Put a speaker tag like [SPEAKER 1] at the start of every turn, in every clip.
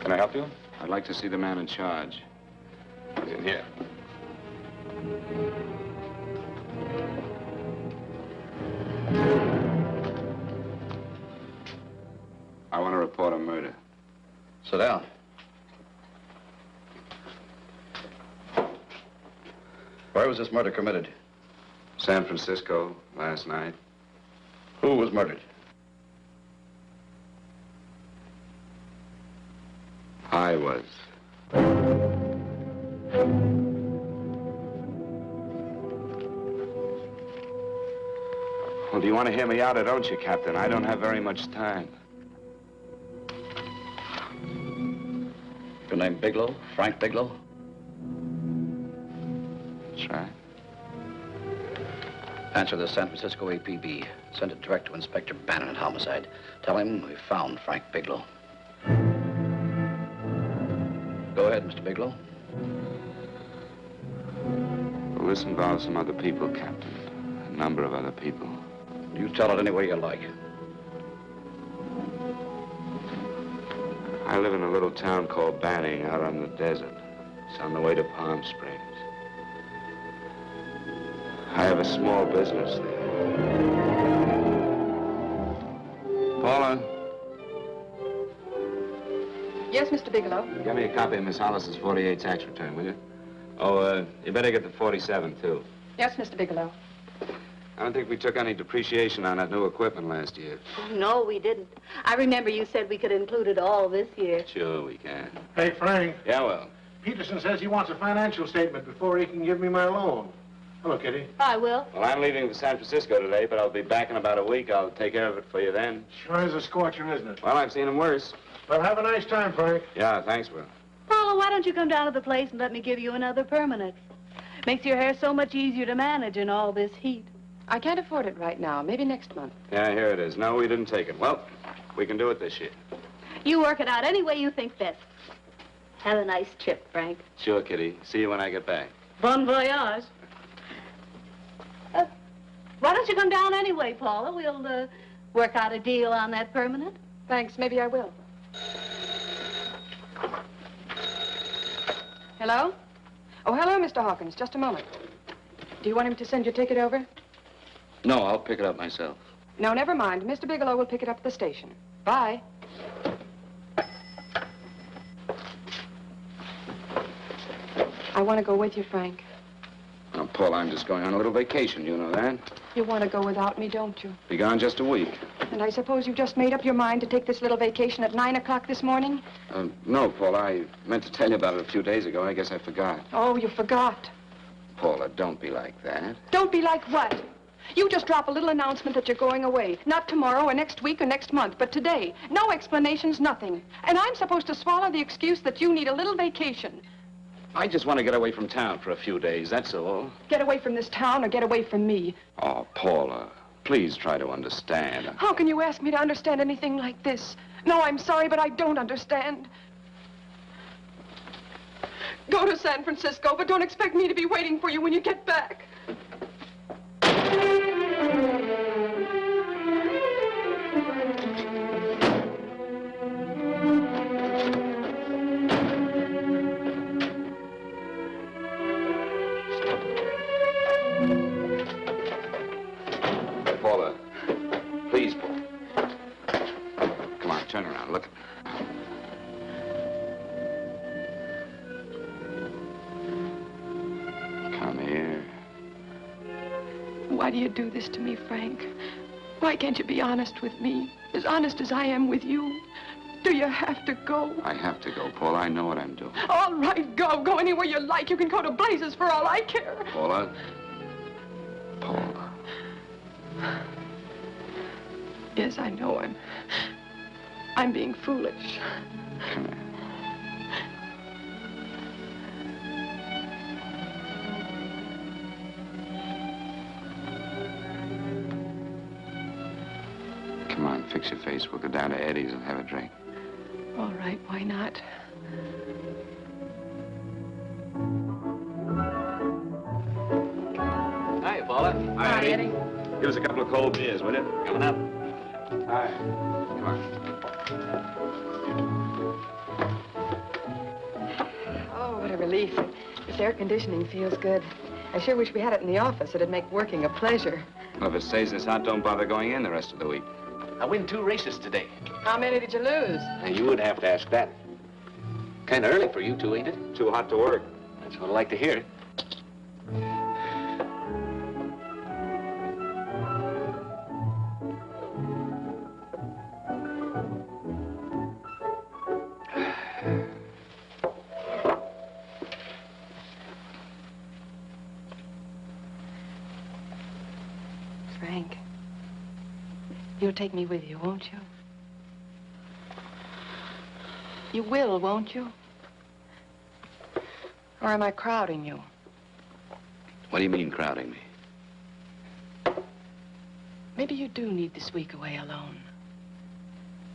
[SPEAKER 1] Can I help you?
[SPEAKER 2] I'd like to see the man in charge.
[SPEAKER 1] He's in here.
[SPEAKER 2] I want to report a murder.
[SPEAKER 3] Sit down. Where was this murder committed?
[SPEAKER 2] San Francisco, last night.
[SPEAKER 3] Who was murdered?
[SPEAKER 2] I was. Well, do you want to hear me out or don't you, Captain? I don't have very much time.
[SPEAKER 3] Your name Bigelow? Frank Bigelow?
[SPEAKER 2] That's right.
[SPEAKER 3] Answer the San Francisco APB. Send it direct to Inspector Bannon at Homicide. Tell him we found Frank Bigelow. Go ahead, Mr. Bigelow.
[SPEAKER 2] Well, this involves some other people, Captain. A number of other people.
[SPEAKER 3] You tell it any way you like.
[SPEAKER 2] I live in a little town called Banning out on the desert. It's on the way to Palm Springs. I have a small business there. Paula?
[SPEAKER 4] Yes, Mr. Bigelow?
[SPEAKER 2] Get me a copy of Miss Hollis's 48 tax return, will you? Oh, you better get the 47, too.
[SPEAKER 4] Yes, Mr. Bigelow.
[SPEAKER 2] I don't think we took any depreciation on that new equipment last year.
[SPEAKER 5] Oh, no, we didn't. I remember you said we could include it all this year.
[SPEAKER 2] Sure, we can.
[SPEAKER 6] Hey, Frank.
[SPEAKER 2] Yeah, well.
[SPEAKER 6] Peterson says he wants a financial statement before he can give me my loan. Hello, Kitty.
[SPEAKER 5] I will.
[SPEAKER 2] Well, I'm leaving for San Francisco today, but I'll be back in about a week. I'll take care of it for you then.
[SPEAKER 6] Sure is a scorcher, isn't it?
[SPEAKER 2] Well, I've seen him worse.
[SPEAKER 6] Well, have a nice time, Frank.
[SPEAKER 2] Yeah, thanks, Will.
[SPEAKER 5] Paula, why don't you come down to the place and let me give you another permanent? Makes your hair so much easier to manage in all this heat.
[SPEAKER 4] I can't afford it right now. Maybe next month.
[SPEAKER 2] Yeah, here it is. No, we didn't take it. Well, we can do it this year.
[SPEAKER 5] You work it out any way you think best. Have a nice trip, Frank.
[SPEAKER 2] Sure, Kitty. See you when I get back.
[SPEAKER 5] Bon voyage. Why don't you come down anyway, Paula? We'll work out a deal on that permanent.
[SPEAKER 4] Thanks. Maybe I will. Hello? Oh, hello, Mr. Hawkins. Just a moment. Do you want him to send your ticket over?
[SPEAKER 3] No, I'll pick it up myself.
[SPEAKER 4] No, never mind. Mr. Bigelow will pick it up at the station. Bye. I want to go with you, Frank.
[SPEAKER 2] Now, Paul, I'm just going on a little vacation. You know that?
[SPEAKER 4] You want to go without me, don't you?
[SPEAKER 2] Be gone just a week.
[SPEAKER 4] And I suppose you just made up your mind to take this little vacation at 9 o'clock this morning?
[SPEAKER 2] No, Paul. I meant to tell you about it a few days ago. I guess I forgot.
[SPEAKER 4] Oh, you forgot.
[SPEAKER 2] Paula, don't be like that.
[SPEAKER 4] Don't be like what? You just drop a little announcement that you're going away. Not tomorrow or next week or next month, but today. No explanations, nothing. And I'm supposed to swallow the excuse that you need a little vacation.
[SPEAKER 2] I just want to get away from town for a few days, that's all.
[SPEAKER 4] Get away from this town or get away from me.
[SPEAKER 2] Oh, Paula, please try to understand.
[SPEAKER 4] How can you ask me to understand anything like this? No, I'm sorry, but I don't understand. Go to San Francisco, but don't expect me to be waiting for you when you get back.
[SPEAKER 2] Paula, please, Paul. Come on, turn around, look. Come here.
[SPEAKER 4] Why do you do this to me, Frank? Why can't you be honest with me? As honest as I am with you? Do you have to go?
[SPEAKER 2] I have to go, Paula. I know what I'm doing.
[SPEAKER 4] All right, go. Go anywhere you like. You can go to blazes for all I care.
[SPEAKER 2] Paula? Paula.
[SPEAKER 4] Yes, I know I'm being foolish.
[SPEAKER 2] Come here. Come on, fix your face. We'll go down to Eddie's and have a drink.
[SPEAKER 4] All right, why not?
[SPEAKER 3] Hi, Paula.
[SPEAKER 2] Hi,
[SPEAKER 4] Eddie.
[SPEAKER 2] Give us a couple of cold beers, will you?
[SPEAKER 3] Coming up.
[SPEAKER 2] Hi. Come on.
[SPEAKER 4] relief. This air conditioning feels good. I sure wish we had it in the office. It'd make working a pleasure.
[SPEAKER 2] Well, if it stays this hot, don't bother going in the rest of the week.
[SPEAKER 3] I win 2 races today.
[SPEAKER 4] How many did you lose?
[SPEAKER 3] And you would have to ask that. Kind of early for you two, ain't it?
[SPEAKER 2] Too hot to work.
[SPEAKER 3] That's what I like to hear.
[SPEAKER 4] Frank, you'll take me with you, won't you? You will, won't you? Or am I crowding you?
[SPEAKER 2] What do you mean, crowding me?
[SPEAKER 4] Maybe you do need this week away alone.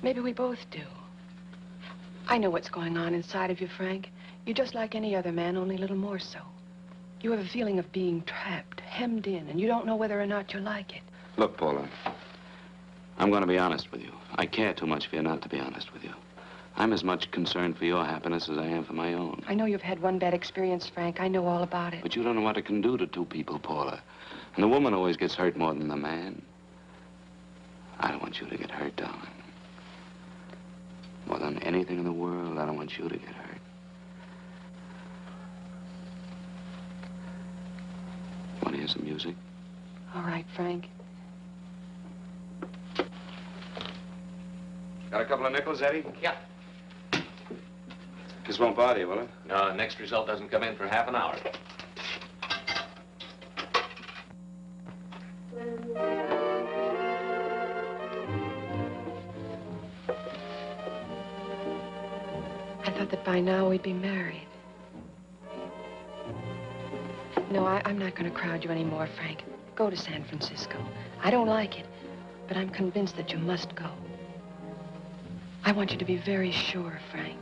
[SPEAKER 4] Maybe we both do. I know what's going on inside of you, Frank. You're just like any other man, only a little more so. You have a feeling of being trapped, hemmed in, and you don't know whether or not you like it.
[SPEAKER 2] Look, Paula, I'm going to be honest with you. I care too much for you not to be honest with you. I'm as much concerned for your happiness as I am for my own.
[SPEAKER 4] I know you've had one bad experience, Frank. I know all about it.
[SPEAKER 2] But you don't know what it can do to 2 people, Paula. And the woman always gets hurt more than the man. I don't want you to get hurt, darling. More than anything in the world, I don't want you to get hurt. You want to hear some music?
[SPEAKER 4] All right, Frank.
[SPEAKER 2] Got a couple of nickels, Eddie?
[SPEAKER 3] Yeah.
[SPEAKER 2] This won't bother you, will it?
[SPEAKER 3] No, next result doesn't come in for half an hour.
[SPEAKER 4] I thought that by now we'd be married. No, I'm not going to crowd you anymore, Frank. Go to San Francisco. I don't like it, but I'm convinced that you must go. I want you to be very sure, Frank.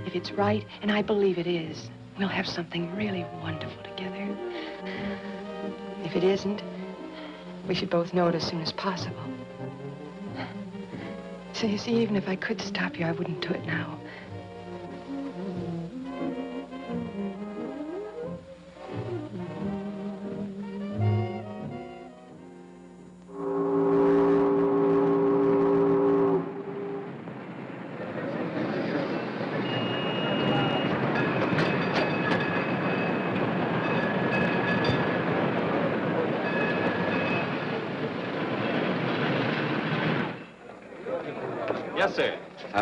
[SPEAKER 4] If it's right, and I believe it is, we'll have something really wonderful together. If it isn't, we should both know it as soon as possible. So you see, even if I could stop you, I wouldn't do it now.
[SPEAKER 6] Yes, sir.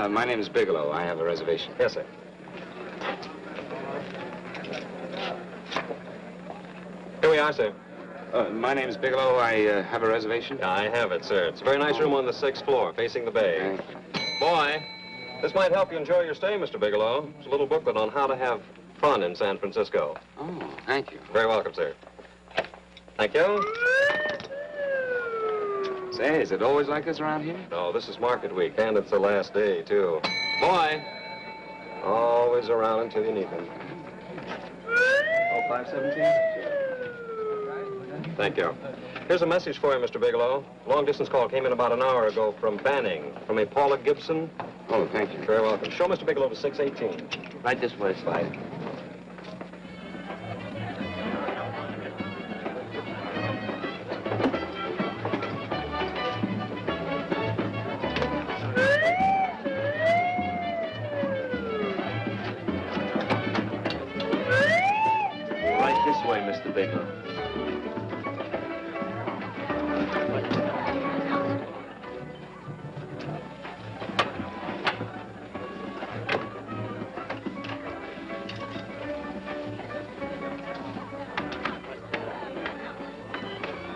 [SPEAKER 2] My name is Bigelow. I have a reservation.
[SPEAKER 6] Yes, sir. Here we are, sir.
[SPEAKER 2] My name is Bigelow. I have a reservation.
[SPEAKER 6] I have it, sir. It's a very nice room on the 6th floor, facing the bay. Boy, this might help you enjoy your stay, Mr. Bigelow. It's a little booklet on how to have fun in San Francisco.
[SPEAKER 2] Oh, thank you.
[SPEAKER 6] Very welcome, sir. Thank you.
[SPEAKER 2] Say, is it always like this around here?
[SPEAKER 6] No, this is market week, and it's the last day, too. Boy, always around until you need them.
[SPEAKER 2] Oh, 517?
[SPEAKER 6] Thank you. Here's a message for you, Mr. Bigelow. Long-distance call came in about an hour ago from Banning, from a Paula Gibson.
[SPEAKER 2] Oh, thank you.
[SPEAKER 6] Very welcome. Show Mr. Bigelow to 618.
[SPEAKER 2] Right this way, Slide.
[SPEAKER 6] Right this way, Mr. Bigelow.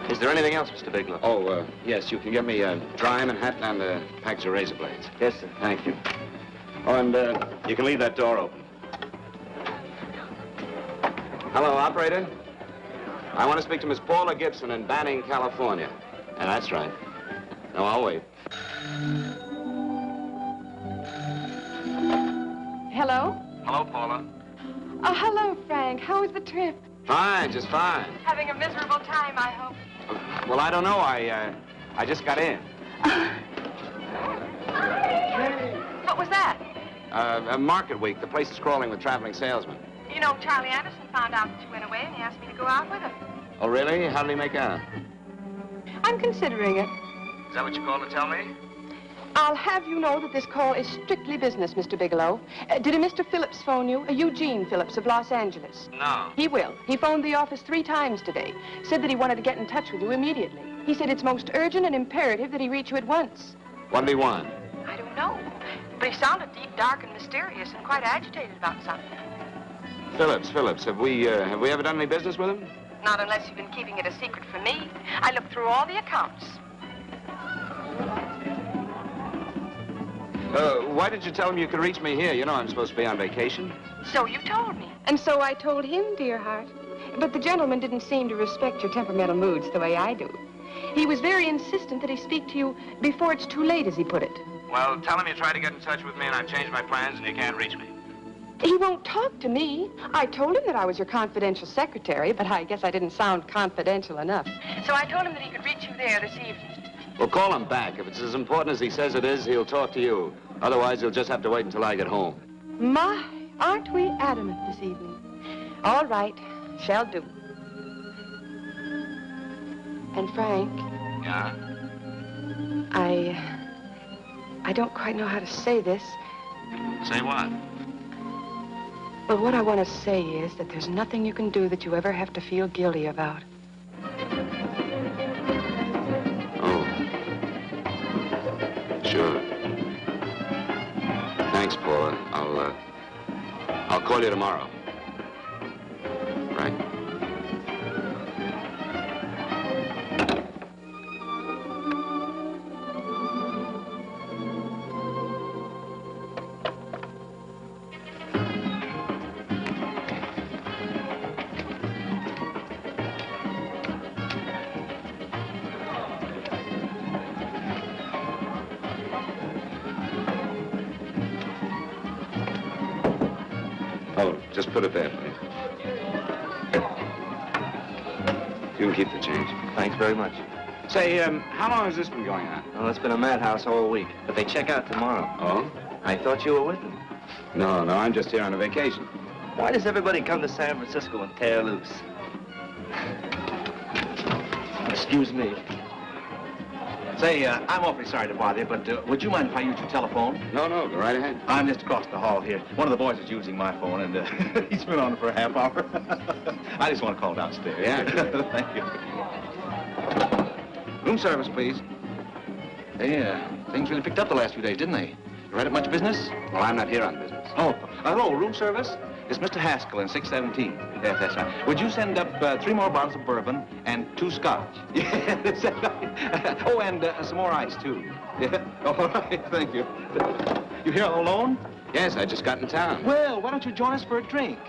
[SPEAKER 2] Is there anything else, Mr. Bigelow? Oh, yes, you can get me a dry Manhattan and a package of razor blades.
[SPEAKER 6] Yes, sir.
[SPEAKER 2] Thank you. Oh, and you can leave that door open. Hello, operator. I want to speak to Miss Paula Gibson in Banning, California. Yeah, that's right. No, I'll wait.
[SPEAKER 4] Hello?
[SPEAKER 2] Hello, Paula.
[SPEAKER 4] Oh, hello, Frank. How was the trip?
[SPEAKER 2] Fine, just fine.
[SPEAKER 4] Having a miserable time, I hope.
[SPEAKER 2] Well, I don't know. I just got in.
[SPEAKER 4] What was that?
[SPEAKER 2] Market week. The place is crawling with traveling salesmen.
[SPEAKER 4] You know, Charlie Anderson found out that you went away, and he asked me to go out with him.
[SPEAKER 2] Oh, really? How did he make out?
[SPEAKER 4] I'm considering it.
[SPEAKER 2] Is that what you called to tell me?
[SPEAKER 4] I'll have you know that this call is strictly business, Mr. Bigelow. Did a Mr. Phillips phone you? A Eugene Phillips of Los Angeles.
[SPEAKER 2] No.
[SPEAKER 4] He will. He phoned the office 3 times today. Said that he wanted to get in touch with you immediately. He said it's most urgent and imperative that he reach you at once.
[SPEAKER 2] What did he want?
[SPEAKER 4] I don't know. But he sounded deep, dark, and mysterious, and quite agitated about something.
[SPEAKER 2] Phillips. Have we ever done any business with him?
[SPEAKER 4] Not unless you've been keeping it a secret from me. I looked through all the accounts.
[SPEAKER 2] Why did you tell him you could reach me here? You know I'm supposed to be on vacation.
[SPEAKER 4] So you told me. And so I told him, dear heart. But the gentleman didn't seem to respect your temperamental moods the way I do. He was very insistent that he speak to you before it's too late, as he put it.
[SPEAKER 2] Well, tell him you tried to get in touch with me and I've changed my plans and you can't reach me.
[SPEAKER 4] He won't talk to me. I told him that I was your confidential secretary, but I guess I didn't sound confidential enough. So I told him that he could reach you there this evening.
[SPEAKER 2] Well, call him back. If it's as important as he says it is, he'll talk to you. Otherwise, he'll just have to wait until I get home.
[SPEAKER 4] My, aren't we adamant this evening? All right, shall do. And Frank.
[SPEAKER 2] Yeah?
[SPEAKER 4] I don't quite know how to say this.
[SPEAKER 2] Say what?
[SPEAKER 4] Well, what I want to say is that there's nothing you can do that you ever have to feel guilty about.
[SPEAKER 2] Oh. Sure. Thanks, Paula. I'll call you tomorrow. Right? Oh, just put it there, please. You can keep the change.
[SPEAKER 7] Thanks very much.
[SPEAKER 2] Say, how long has this been going on?
[SPEAKER 7] Well, it's been a madhouse all week, but they check out tomorrow.
[SPEAKER 2] Oh?
[SPEAKER 7] I thought you were with them.
[SPEAKER 2] No, I'm just here on a vacation.
[SPEAKER 7] Why does everybody come to San Francisco and tear loose? Excuse me.
[SPEAKER 3] Say, I'm awfully sorry to bother you, but would you mind if I use your telephone?
[SPEAKER 2] No, go right ahead.
[SPEAKER 3] I'm just across the hall here. One of the boys is using my phone, and he's been on it for a half hour. I just want to call downstairs.
[SPEAKER 2] Yeah, sure.
[SPEAKER 3] Thank you. Room service, please. Hey, things really picked up the last few days, didn't they? You right at much business?
[SPEAKER 2] Well, I'm not here on business.
[SPEAKER 3] Oh, hello, room service? It's Mr. Haskell in 617. Yes, that's right. Would you send up 3 more bottles of bourbon and 2 scotch? Yeah, that's right. Oh, and some more ice, too. Yeah, all right, thank you. You here all alone?
[SPEAKER 2] Yes, I just got in town.
[SPEAKER 3] Well, why don't you join us for a drink?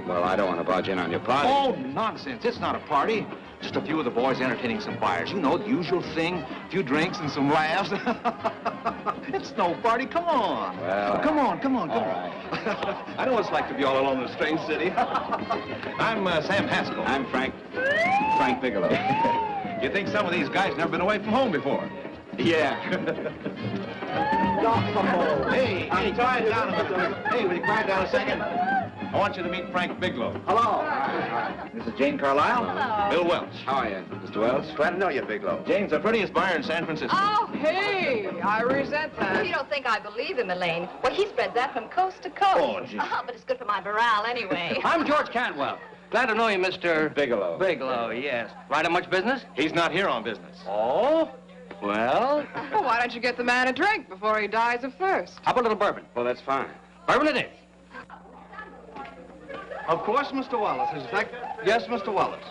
[SPEAKER 2] Well, I don't want to barge in on your party.
[SPEAKER 3] Oh, nonsense. It's not a party. Just a few of the boys entertaining some buyers. You know, the usual thing. A few drinks and some laughs. It's no party. Come on.
[SPEAKER 2] Well,
[SPEAKER 3] come on.
[SPEAKER 2] All right.
[SPEAKER 3] I know what it's like to be all alone in a strange city. I'm Sam Haskell.
[SPEAKER 2] I'm Frank Bigelow.
[SPEAKER 3] You think some of these guys never been away from home before?
[SPEAKER 2] Yeah.
[SPEAKER 3] Hey, quiet down a minute. Hey, will you quiet down a second? I want you to meet Frank Bigelow.
[SPEAKER 7] Hello.
[SPEAKER 3] This is Jane Carlisle.
[SPEAKER 5] Hello.
[SPEAKER 3] Bill Welch.
[SPEAKER 2] How are you, Mr. Wells?
[SPEAKER 7] Glad to know you, Bigelow.
[SPEAKER 3] Jane's the prettiest buyer in San Francisco.
[SPEAKER 8] Oh, hey, I resent that.
[SPEAKER 5] You don't think I believe him, Elaine? Well, he spreads that from coast to coast.
[SPEAKER 3] Oh, gee.
[SPEAKER 5] But it's good for my morale anyway.
[SPEAKER 7] I'm George Cantwell. Glad to know you, Mr.
[SPEAKER 2] Bigelow.
[SPEAKER 7] Bigelow, yes. Right on much business?
[SPEAKER 3] He's not here on business.
[SPEAKER 7] Oh? Well,
[SPEAKER 8] Well, why don't you get the man a drink before he dies of thirst?
[SPEAKER 7] how about a little bourbon?
[SPEAKER 2] Well, that's fine.
[SPEAKER 7] Bourbon it is.
[SPEAKER 9] Of course, Mr. Wallace. In fact, yes, Mr. Wallace.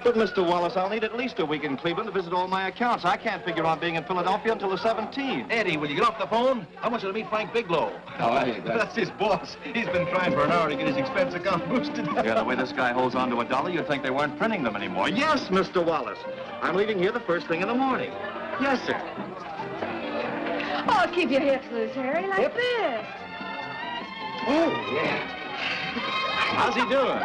[SPEAKER 9] But, Mr. Wallace, I'll need at least a week in Cleveland to visit all my accounts. I can't figure on being in Philadelphia until the 17th.
[SPEAKER 3] Eddie, will you get off the phone? I want you to meet Frank Bigelow.
[SPEAKER 2] How are you?
[SPEAKER 9] That's his boss. He's been trying for an hour to get his expense account boosted. Yeah, the way this guy holds on to $1, you'd think they weren't printing them anymore. Yes, Mr. Wallace. I'm leaving here the first thing in the morning. Yes, sir.
[SPEAKER 5] Oh, keep your hips loose, Harry, like this.
[SPEAKER 9] Oh, yeah. How's he doing?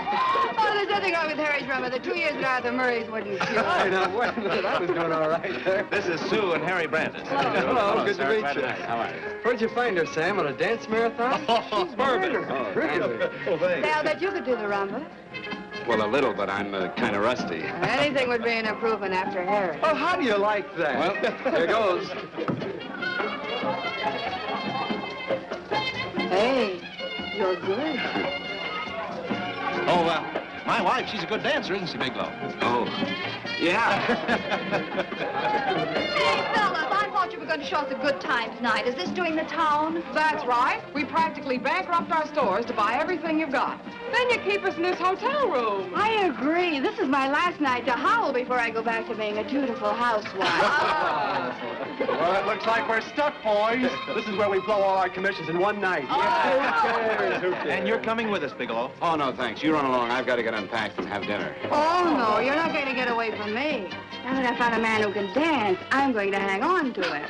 [SPEAKER 8] Oh, there's nothing wrong with Harry's rummer. The 2 years at Arthur Murray's wouldn't cure.
[SPEAKER 10] I know. Wait a minute. I was doing all right there.
[SPEAKER 9] This is Sue and Harry Brandis.
[SPEAKER 10] Hello. Good to meet you.
[SPEAKER 2] How are you?
[SPEAKER 10] Where'd you find her, Sam? On a dance marathon? She's
[SPEAKER 9] Bourbon.
[SPEAKER 10] Really?
[SPEAKER 9] Oh, thanks.
[SPEAKER 8] Say, I'll bet you could do the rumba.
[SPEAKER 2] Well, a little, but I'm kind of rusty.
[SPEAKER 8] Anything would be an improvement after Harry.
[SPEAKER 10] Oh, how do you like that?
[SPEAKER 2] Well, here goes.
[SPEAKER 8] Hey, you're good.
[SPEAKER 9] Oh, my wife, she's a good dancer, isn't she, Bigelow?
[SPEAKER 2] Oh, yeah.
[SPEAKER 11] Hey, fellas, I thought you were going to show us a good time tonight. Is this doing the town?
[SPEAKER 8] That's right. We practically bankrupt our stores to buy everything you've got. Then you keep us in this hotel room.
[SPEAKER 5] I agree. This is my last night to howl before I go back to being a dutiful housewife.
[SPEAKER 10] Well, it looks like we're stuck, boys. This is where we blow all our commissions in one night.
[SPEAKER 8] Oh.
[SPEAKER 10] Who cares?
[SPEAKER 9] And you're coming with us, Bigelow.
[SPEAKER 2] Oh, no, thanks. You run along. I've got to get unpacked and have dinner.
[SPEAKER 8] Oh, no, you're not going to get away from me.
[SPEAKER 5] Now that I found a man who can dance, I'm going to hang on to him.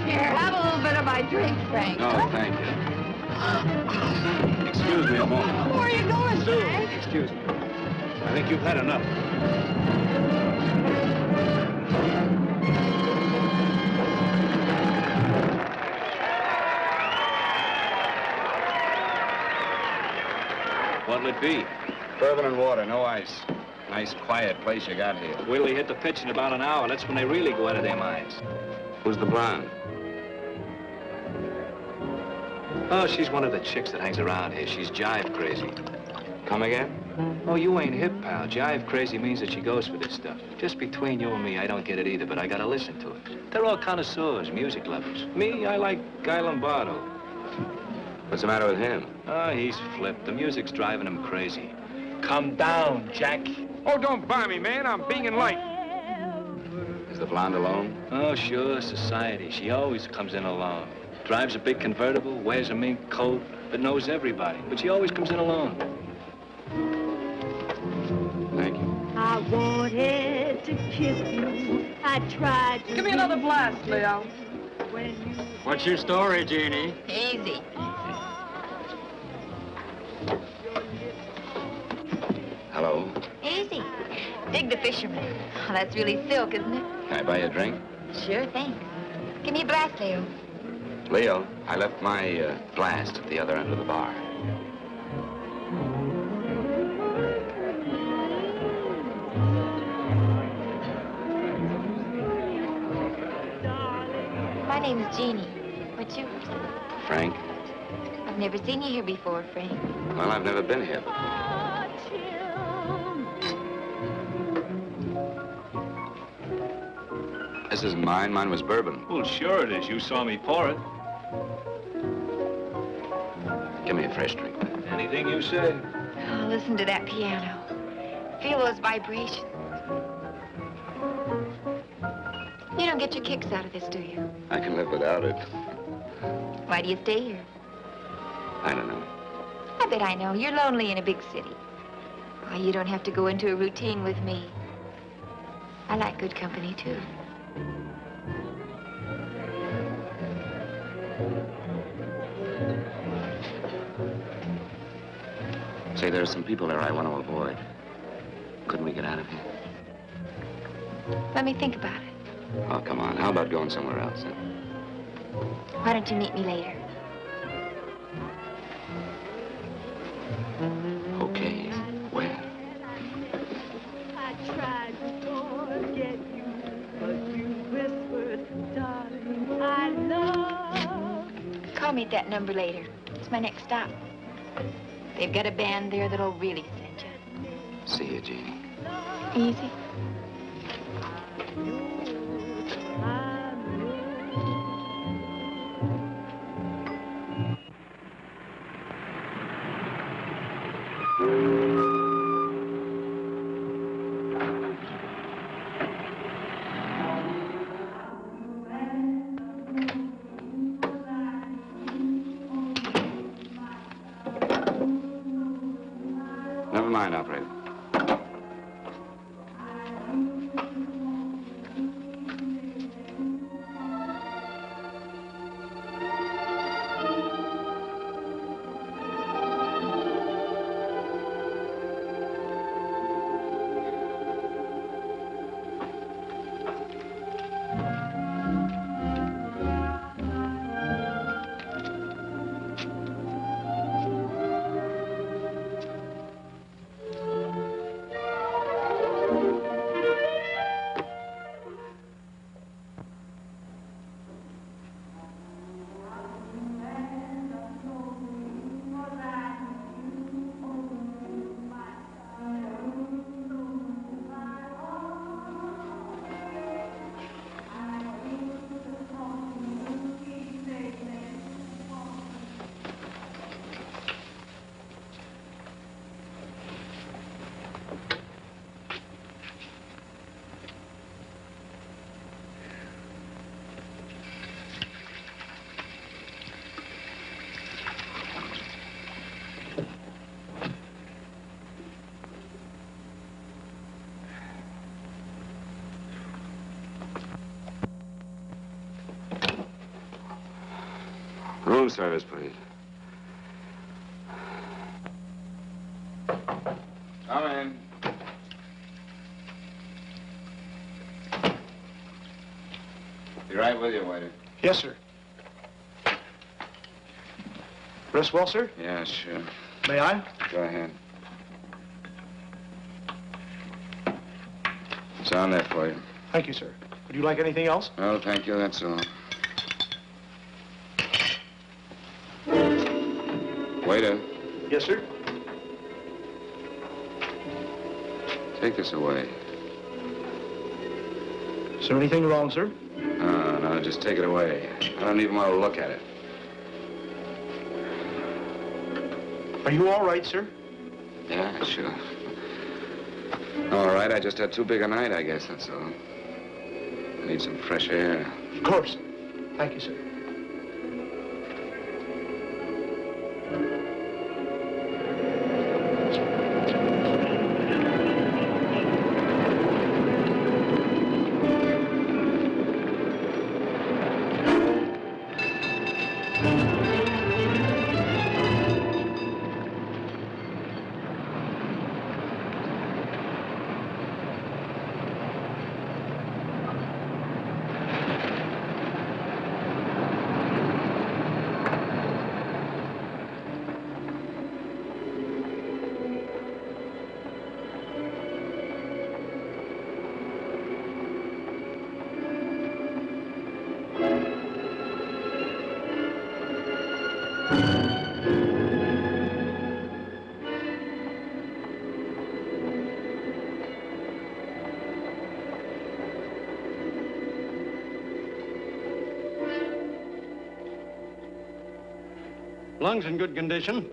[SPEAKER 8] Here, have a little bit of my drink, Frank.
[SPEAKER 2] No, thank you. Excuse me a moment.
[SPEAKER 8] Where are you going,
[SPEAKER 2] Sue,
[SPEAKER 8] Frank?
[SPEAKER 2] excuse me. I think you've had enough. What'll it be? Bourbon and water, no ice. Nice, quiet place you got here.
[SPEAKER 7] Wait till they hit the pitch in about an hour. That's when they really go out of their minds.
[SPEAKER 2] Who's the blonde?
[SPEAKER 7] Oh, she's one of the chicks that hangs around here. She's jive crazy.
[SPEAKER 2] Come again?
[SPEAKER 7] Oh, you ain't hip, pal. Jive crazy means that she goes for this stuff. Just between you and me, I don't get it either, but I gotta listen to it. They're all connoisseurs, music lovers. Me, I like Guy Lombardo.
[SPEAKER 2] What's the matter with him?
[SPEAKER 7] Oh, he's flipped. The music's driving him crazy. Come down, Jack.
[SPEAKER 12] Oh, don't buy me, man. I'm being light.
[SPEAKER 2] Is the blonde alone?
[SPEAKER 7] Oh, sure, society. She always comes in alone. Drives a big convertible, wears a mink coat, but knows everybody. But she always comes in alone.
[SPEAKER 2] Thank you.
[SPEAKER 13] I wanted to kiss you. I tried to.
[SPEAKER 8] Give me another blast, Leo.
[SPEAKER 13] When you...
[SPEAKER 12] What's your story, Jeannie?
[SPEAKER 11] Easy.
[SPEAKER 2] Hello.
[SPEAKER 11] Easy. Dig the fisherman. Oh, that's really silk, isn't it?
[SPEAKER 2] Can I buy you a drink?
[SPEAKER 11] Sure, thanks. Give me a blast, Leo.
[SPEAKER 2] Leo, I left my blast at the other end of the bar.
[SPEAKER 14] name's Jeannie. What's yours?
[SPEAKER 2] Frank?
[SPEAKER 14] I've never seen you here before, Frank.
[SPEAKER 2] Well, I've never been here. This isn't mine. Mine was bourbon.
[SPEAKER 7] Well, sure it is. You saw me pour it.
[SPEAKER 2] Give me a fresh drink.
[SPEAKER 7] Anything you say.
[SPEAKER 14] Oh, listen to that piano. Feel those vibrations. You don't get your kicks out of this, do you?
[SPEAKER 2] I can live without it.
[SPEAKER 14] Why do you stay here?
[SPEAKER 2] I don't know.
[SPEAKER 14] I bet I know. You're lonely in a big city. Oh, you don't have to go into a routine with me. I like good company, too.
[SPEAKER 2] Say, there are some people there I want to avoid. Couldn't we get out of here?
[SPEAKER 14] Let me think about it.
[SPEAKER 2] Oh, come on. How about going somewhere else? Huh?
[SPEAKER 14] Why don't you meet me later?
[SPEAKER 2] Okay. Where?
[SPEAKER 13] I tried to forget you, but you whispered, darling, I love.
[SPEAKER 14] Call me at that number later. It's my next stop. They've got a band there that'll really send you.
[SPEAKER 2] See you, Jeannie.
[SPEAKER 14] Easy.
[SPEAKER 2] Never mind, operator. Room service, please. Come in. Be right with you, waiter.
[SPEAKER 10] Yes, sir. Rest well, sir?
[SPEAKER 2] Yeah, sure.
[SPEAKER 10] May I?
[SPEAKER 2] Go ahead. It's on there for you.
[SPEAKER 10] Thank you, sir. Would you like anything else?
[SPEAKER 2] No, thank you, that's all. Waiter.
[SPEAKER 10] Yes, sir.
[SPEAKER 2] Take this away.
[SPEAKER 10] Is there anything wrong, sir?
[SPEAKER 2] No, just take it away. I don't even want to look at it.
[SPEAKER 10] Are you all right, sir?
[SPEAKER 2] Yeah, sure. All right, I just had too big a night, I guess, that's all. I need some fresh air.
[SPEAKER 10] Of course. Thank you, sir.
[SPEAKER 15] Lungs in good condition.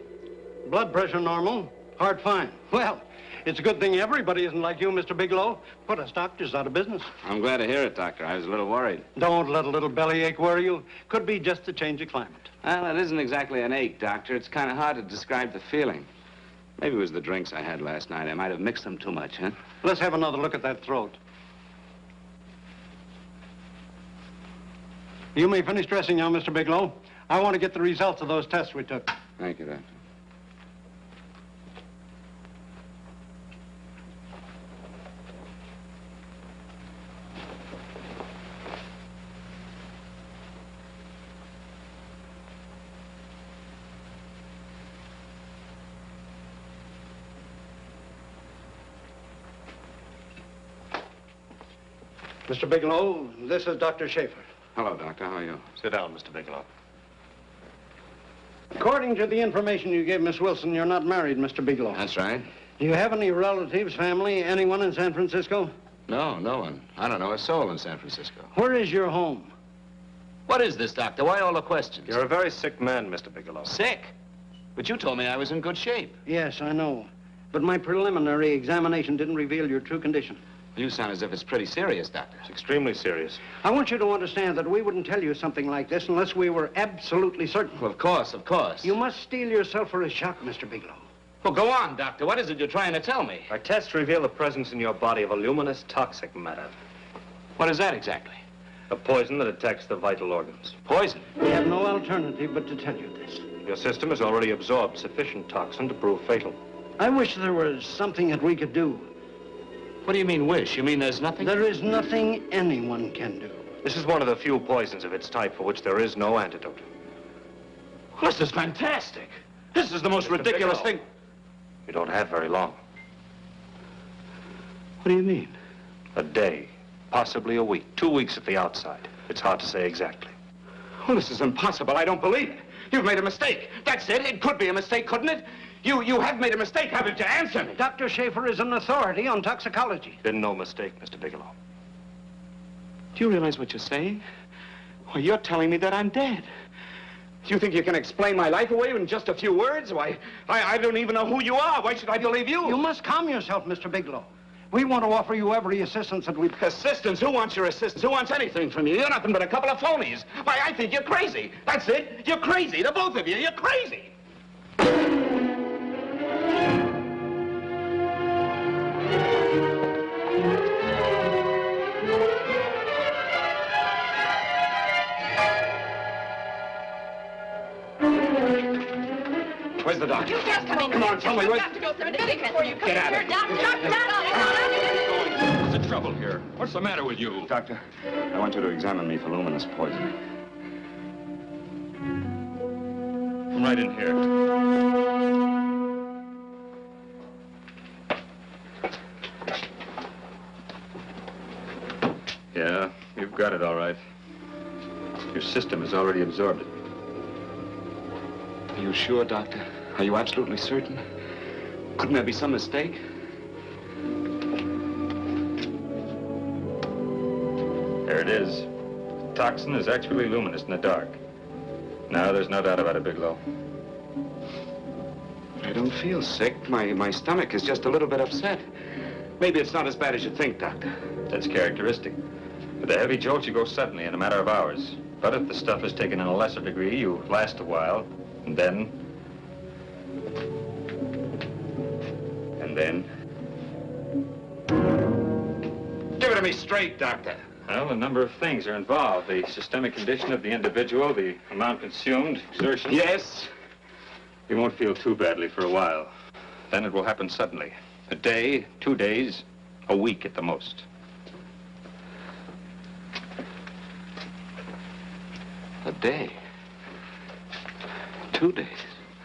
[SPEAKER 15] Blood pressure normal. Heart fine. Well, it's a good thing everybody isn't like you, Mr. Bigelow. Put us doctors out of business.
[SPEAKER 2] I'm glad to hear it, Doctor. I was a little worried.
[SPEAKER 15] Don't let a little bellyache worry you. Could be just a change of climate.
[SPEAKER 2] Well, it isn't exactly an ache, Doctor. It's kind of hard to describe the feeling. Maybe it was the drinks I had last night. I might have mixed them too much, huh?
[SPEAKER 15] Let's have another look at that throat. You may finish dressing now, Mr. Bigelow. I want to get the results of those tests we took.
[SPEAKER 2] Thank you, Doctor.
[SPEAKER 15] Mr. Bigelow, this is Dr. Schaefer.
[SPEAKER 2] Hello, Doctor. How are you?
[SPEAKER 9] Sit down, Mr. Bigelow.
[SPEAKER 15] According to the information you gave Miss Wilson, you're not married, Mr. Bigelow.
[SPEAKER 2] That's right.
[SPEAKER 15] Do you have any relatives, family, anyone in San Francisco?
[SPEAKER 2] No, no one. I don't know a soul in San Francisco.
[SPEAKER 15] Where is your home?
[SPEAKER 2] What is this, Doctor? Why all the questions?
[SPEAKER 9] You're a very sick man, Mr. Bigelow.
[SPEAKER 2] Sick? But you told me I was in good shape.
[SPEAKER 15] Yes, I know. But my preliminary examination didn't reveal your true condition.
[SPEAKER 2] You sound as if it's pretty serious, Doctor.
[SPEAKER 9] It's extremely serious.
[SPEAKER 15] I want you to understand that we wouldn't tell you something like this unless we were absolutely certain.
[SPEAKER 2] Well, of course, of course.
[SPEAKER 15] You must steel yourself for a shock, Mr. Bigelow.
[SPEAKER 2] Well, go on, Doctor. What is it you're trying to tell me?
[SPEAKER 9] Our tests reveal the presence in your body of a luminous toxic matter.
[SPEAKER 2] What is that exactly?
[SPEAKER 9] A poison that attacks the vital organs.
[SPEAKER 2] Poison?
[SPEAKER 15] We have no alternative but to tell you this.
[SPEAKER 9] Your system has already absorbed sufficient toxin to prove fatal.
[SPEAKER 15] I wish there was something that we could do.
[SPEAKER 2] What do you mean, wish? You mean there's nothing?
[SPEAKER 15] There is nothing anyone can do.
[SPEAKER 9] This is one of the few poisons of its type for which there is no antidote.
[SPEAKER 2] Well, this is fantastic. This is the most ridiculous thing.
[SPEAKER 9] You don't have very long.
[SPEAKER 2] What do you mean?
[SPEAKER 9] A day, possibly a week, 2 weeks at the outside. It's hard to say exactly.
[SPEAKER 2] Well, this is impossible. I don't believe it. You've made a mistake. That's it. It could be a mistake, couldn't it? You have made a mistake, haven't you? Answer me.
[SPEAKER 15] Dr. Schaefer is an authority on toxicology.
[SPEAKER 9] Been no mistake, Mr. Bigelow.
[SPEAKER 2] Do you realize what you're saying? Well, you're telling me that I'm dead. Do you think you can explain my life away in just a few words? Why, I don't even know who you are. Why should I believe you?
[SPEAKER 15] You must calm yourself, Mr. Bigelow. We want to offer you every assistance that we...
[SPEAKER 2] Assistance? Who wants your assistance? Who wants anything from you? You're nothing but a couple of phonies. Why, I think you're crazy. That's it. You're crazy. The both of you. You're crazy. Where's the doctor?
[SPEAKER 11] You just come in.
[SPEAKER 2] Come on, tell me.
[SPEAKER 11] You've got to go to the medic before you come
[SPEAKER 2] Get out
[SPEAKER 11] here.
[SPEAKER 2] of
[SPEAKER 11] Doctor,
[SPEAKER 12] What's the trouble here? What's the matter with you?
[SPEAKER 2] Doctor, I want you to examine me for luminous poison.
[SPEAKER 9] Come right in here. Yeah, you've got it all right. Your system has already absorbed it.
[SPEAKER 2] Are you sure, Doctor? Are you absolutely certain? Couldn't there be some mistake?
[SPEAKER 9] There it is. The toxin is actually luminous in the dark. Now, there's no doubt about it, Bigelow.
[SPEAKER 2] I don't feel sick. My stomach is just a little bit upset. Maybe it's not as bad as you think, Doctor.
[SPEAKER 9] That's characteristic. With a heavy jolt, you go suddenly in a matter of hours. But if the stuff is taken in a lesser degree, you last a while, and then...
[SPEAKER 2] Give it to me straight, Doctor.
[SPEAKER 9] Well, a number of things are involved. The systemic condition of the individual, the amount consumed, exertion.
[SPEAKER 2] Yes?
[SPEAKER 9] You won't feel too badly for a while. Then it will happen suddenly. A day, 2 days, a week at the most.
[SPEAKER 2] A day? 2 days?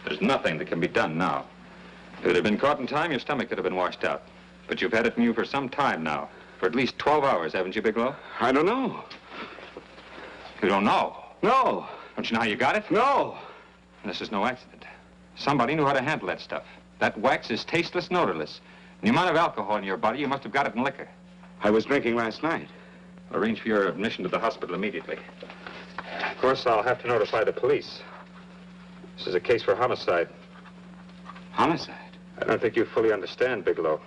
[SPEAKER 9] There's nothing that can be done now. If it had been caught in time, your stomach could have been washed out. But you've had it in you for some time now. For at least 12 hours, haven't you, Bigelow?
[SPEAKER 2] I don't know.
[SPEAKER 9] You don't know?
[SPEAKER 2] No.
[SPEAKER 9] Don't you know how you got it?
[SPEAKER 2] No.
[SPEAKER 7] This is no accident. Somebody knew how to handle that stuff. That wax is tasteless and odorless. And the amount of alcohol in your body, you must have got it in liquor.
[SPEAKER 2] I was drinking last night.
[SPEAKER 7] I'll arrange for your admission to the hospital immediately. Of course, I'll have to notify the police. This is a case for homicide.
[SPEAKER 2] Homicide?
[SPEAKER 7] I don't think you fully understand, Bigelow.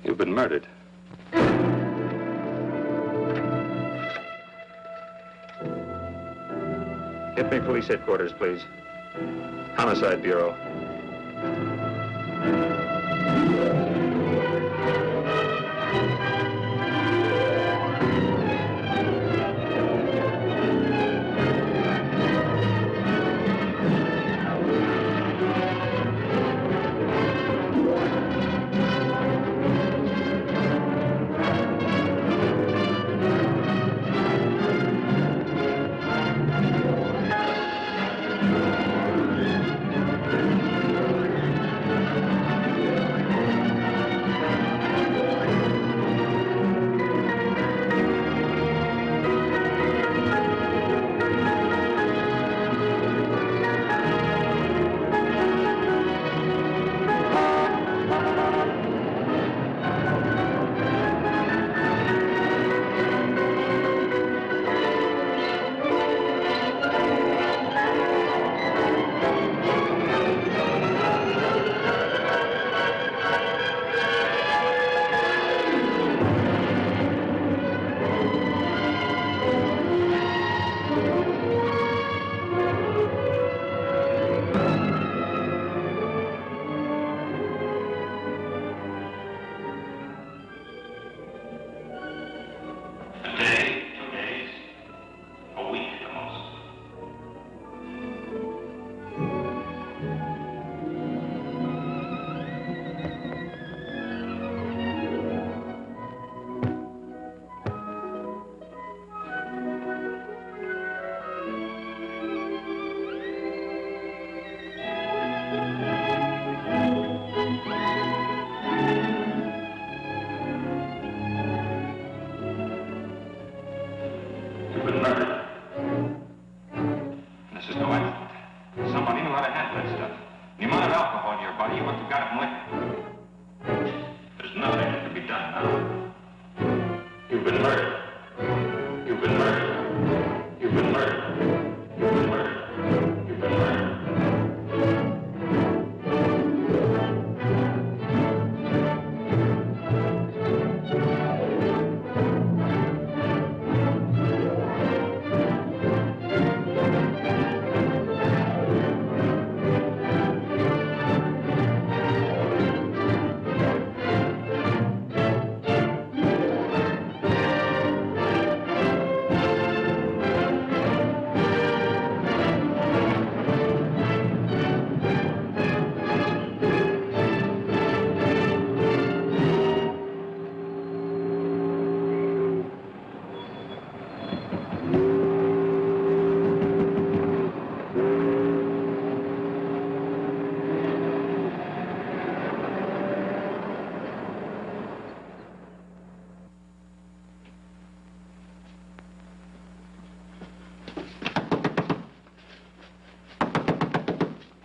[SPEAKER 7] You've been murdered. Get me police headquarters, please. Homicide Bureau.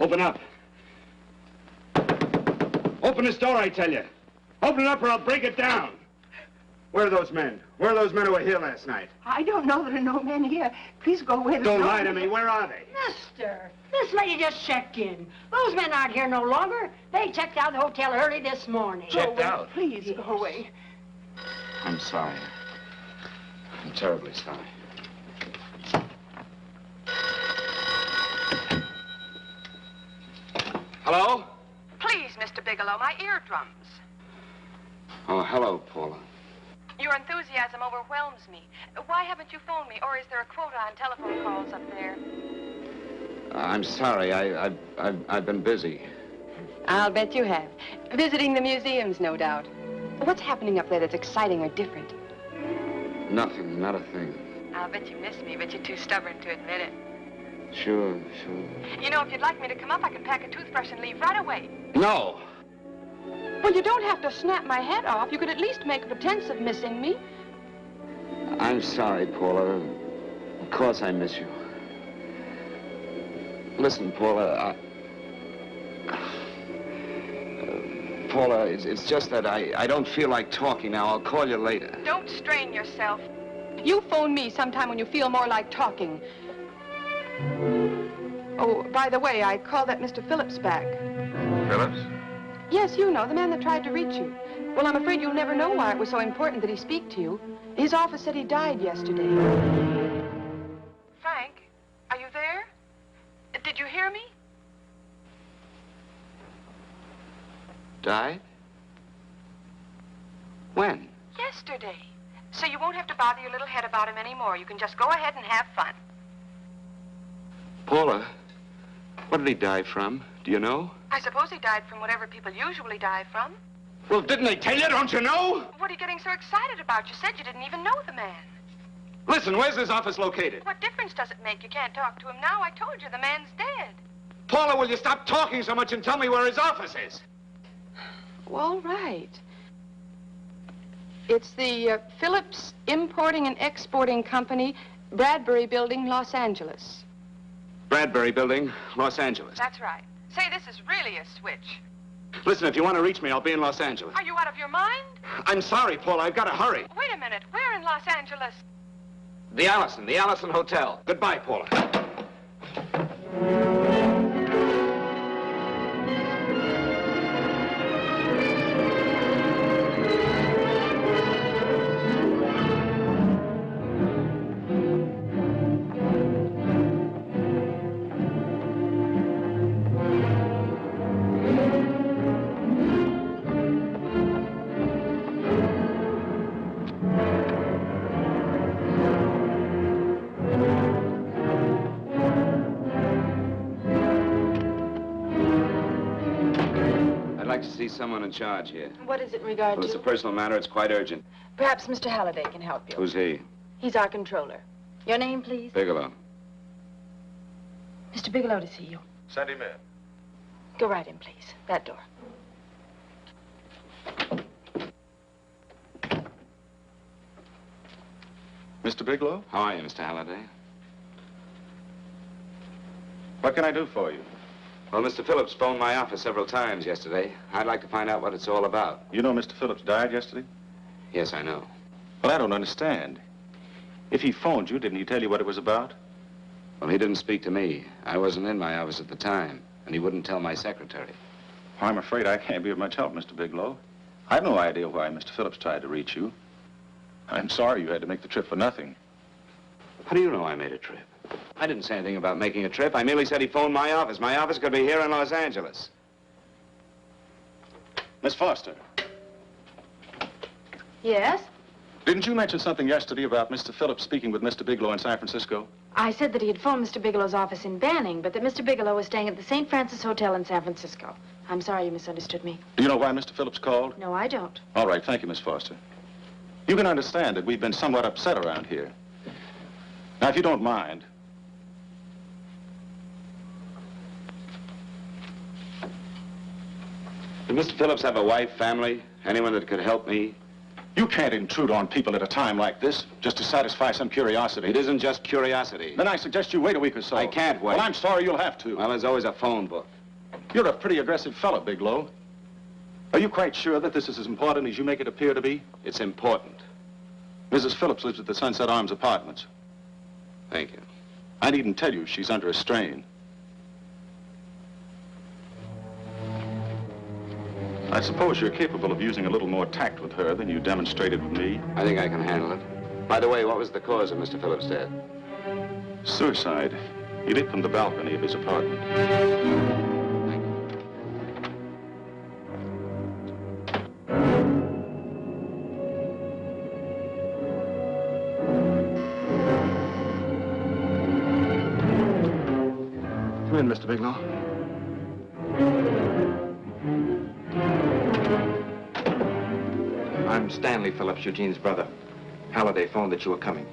[SPEAKER 2] Open up. Open this door, I tell you. Open it up or I'll break it down. Where are those men? Where are those men who were here last night?
[SPEAKER 16] I don't know. There are no men here. Please go away.
[SPEAKER 2] Don't lie to me. Where are they?
[SPEAKER 13] Mister, this lady just checked in. Those men aren't here no longer. They checked out of the hotel early this morning.
[SPEAKER 2] Checked out?
[SPEAKER 16] Please go away.
[SPEAKER 2] I'm sorry. I'm terribly sorry. Hello?
[SPEAKER 17] Please, Mr. Bigelow, my eardrums.
[SPEAKER 2] Oh, hello, Paula.
[SPEAKER 17] Your enthusiasm overwhelms me. Why haven't you phoned me, or is there a quota on telephone calls up there?
[SPEAKER 2] I'm sorry. I've been busy.
[SPEAKER 4] I'll bet you have. Visiting the museums, no doubt. What's happening up there that's exciting or different?
[SPEAKER 2] Nothing, not a thing.
[SPEAKER 17] I'll bet you miss me, but you're too stubborn to admit it.
[SPEAKER 2] Sure.
[SPEAKER 17] You know, if you'd like me to come up, I can pack a toothbrush and leave right away.
[SPEAKER 2] No.
[SPEAKER 4] Well, you don't have to snap my head off. You could at least make a pretense of missing me.
[SPEAKER 2] I'm sorry, Paula. Of course I miss you. Listen, Paula, Paula, it's just that I don't feel like talking now. I'll call you later.
[SPEAKER 17] Don't strain yourself. You phone me sometime when you feel more like talking. Oh, by the way, I called that Mr. Phillips back.
[SPEAKER 1] Phillips?
[SPEAKER 17] Yes, you know, the man that tried to reach you. Well, I'm afraid you'll never know why it was so important that he speak to you. His office said he died yesterday. Frank, are you there? Did you hear me?
[SPEAKER 2] Died? When?
[SPEAKER 17] Yesterday. So you won't have to bother your little head about him anymore. You can just go ahead and have fun.
[SPEAKER 2] Paula, what did he die from? Do you know?
[SPEAKER 17] I suppose he died from whatever people usually die from.
[SPEAKER 2] Well, didn't they tell you? Don't you know?
[SPEAKER 17] What are you getting so excited about? You said you didn't even know the man.
[SPEAKER 2] Listen, where's his office located?
[SPEAKER 17] What difference does it make? You can't talk to him now. I told you the man's dead.
[SPEAKER 2] Paula, will you stop talking so much and tell me where his office is?
[SPEAKER 17] Well, right. It's the Phillips Importing and Exporting Company, Bradbury Building, Los Angeles.
[SPEAKER 2] Bradbury Building, Los Angeles.
[SPEAKER 17] That's right. Say, this is really a switch.
[SPEAKER 2] Listen, if you want to reach me, I'll be in Los Angeles.
[SPEAKER 17] Are you out of your mind?
[SPEAKER 2] I'm sorry, Paula. I've got to hurry.
[SPEAKER 17] Wait a minute. Where in Los Angeles?
[SPEAKER 2] The Allison Hotel. Goodbye, Paula. See someone in charge here.
[SPEAKER 4] What is it in regard
[SPEAKER 2] Well,
[SPEAKER 4] to?
[SPEAKER 2] it's a personal matter. It's quite urgent.
[SPEAKER 4] Perhaps Mr. Halliday can help you.
[SPEAKER 2] Who's he?
[SPEAKER 4] He's our controller. Your name, please?
[SPEAKER 2] Bigelow.
[SPEAKER 4] Mr. Bigelow to see you.
[SPEAKER 1] Send him in.
[SPEAKER 4] Go right in, please. That door.
[SPEAKER 1] Mr. Bigelow?
[SPEAKER 2] How are you, Mr. Halliday?
[SPEAKER 1] What can I do for you?
[SPEAKER 2] Well, Mr. Phillips phoned my office several times yesterday. I'd like to find out what it's all about.
[SPEAKER 1] You know Mr. Phillips died yesterday?
[SPEAKER 2] Yes, I know.
[SPEAKER 1] Well, I don't understand. If he phoned you, didn't he tell you what it was about?
[SPEAKER 2] Well, he didn't speak to me. I wasn't in my office at the time, and he wouldn't tell my secretary.
[SPEAKER 1] Well, I'm afraid I can't be of much help, Mr. Bigelow. I have no idea why Mr. Phillips tried to reach you. I'm sorry you had to make the trip for nothing.
[SPEAKER 2] How do you know I made a trip? I didn't say anything about making a trip. I merely said he phoned my office. My office could be here in Los Angeles.
[SPEAKER 1] Miss Foster,
[SPEAKER 5] Yes?
[SPEAKER 1] didn't you mention something yesterday about Mr. Phillips speaking with Mr. Bigelow in San Francisco?
[SPEAKER 4] I said that he had phoned Mr. Bigelow's office in Banning, but that Mr. Bigelow was staying at the St. Francis Hotel in San Francisco. I'm sorry you misunderstood me.
[SPEAKER 1] Do you know why Mr. Phillips called?
[SPEAKER 4] No, I don't.
[SPEAKER 1] All right, thank you, Miss Foster. You can understand that we've been somewhat upset around here. Now, if you don't mind,
[SPEAKER 2] Did Mr. Phillips have a wife, family, anyone that could help me?
[SPEAKER 1] you can't intrude on people at a time like this just to satisfy some curiosity.
[SPEAKER 2] It isn't just curiosity.
[SPEAKER 1] Then I suggest you wait a week or so.
[SPEAKER 2] I can't wait.
[SPEAKER 1] Well, I'm sorry you'll have to.
[SPEAKER 2] Well, there's always a phone book.
[SPEAKER 1] You're a pretty aggressive fellow, Bigelow. Are you quite sure that this is as important as you make it appear to be?
[SPEAKER 2] It's important.
[SPEAKER 1] Mrs. Phillips lives at the Sunset Arms Apartments.
[SPEAKER 2] Thank you.
[SPEAKER 1] I needn't tell you she's under a strain. I suppose you're capable of using a little more tact with her than you demonstrated with me.
[SPEAKER 2] I think I can handle it. By the way, what was the cause of Mr. Phillips' death?
[SPEAKER 1] Suicide. He leaped from the balcony of his apartment.
[SPEAKER 2] Come in, Mr. Bigelow.
[SPEAKER 3] I'm Stanley Phillips, Eugene's brother. Halliday phoned that you were coming.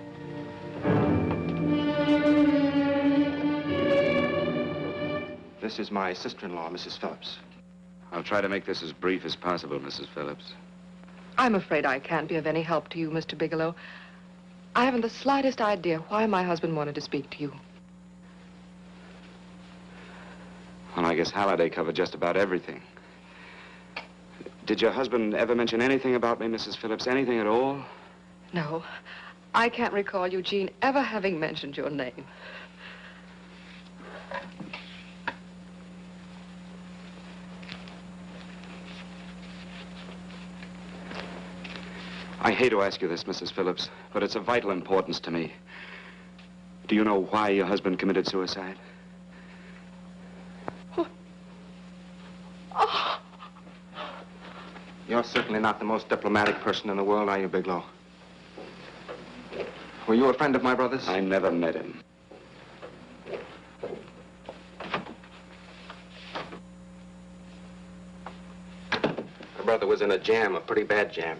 [SPEAKER 3] This is my sister-in-law, Mrs. Phillips.
[SPEAKER 2] I'll try to make this as brief as possible, Mrs. Phillips.
[SPEAKER 17] I'm afraid I can't be of any help to you, Mr. Bigelow. I haven't the slightest idea why my husband wanted to speak to you.
[SPEAKER 18] Well, I guess Halliday covered just about everything. Did your husband ever mention anything about me, Mrs. Phillips? Anything at all?
[SPEAKER 4] No. I can't recall Eugene ever having mentioned your name.
[SPEAKER 18] I hate to ask you this, Mrs. Phillips, but it's of vital importance to me. Do you know why your husband committed suicide?
[SPEAKER 10] Oh. You're certainly not the most diplomatic person in the world, are you, Bigelow? Were you a friend of my brother's?
[SPEAKER 18] I never met him.
[SPEAKER 10] My brother was in a jam, a pretty bad jam.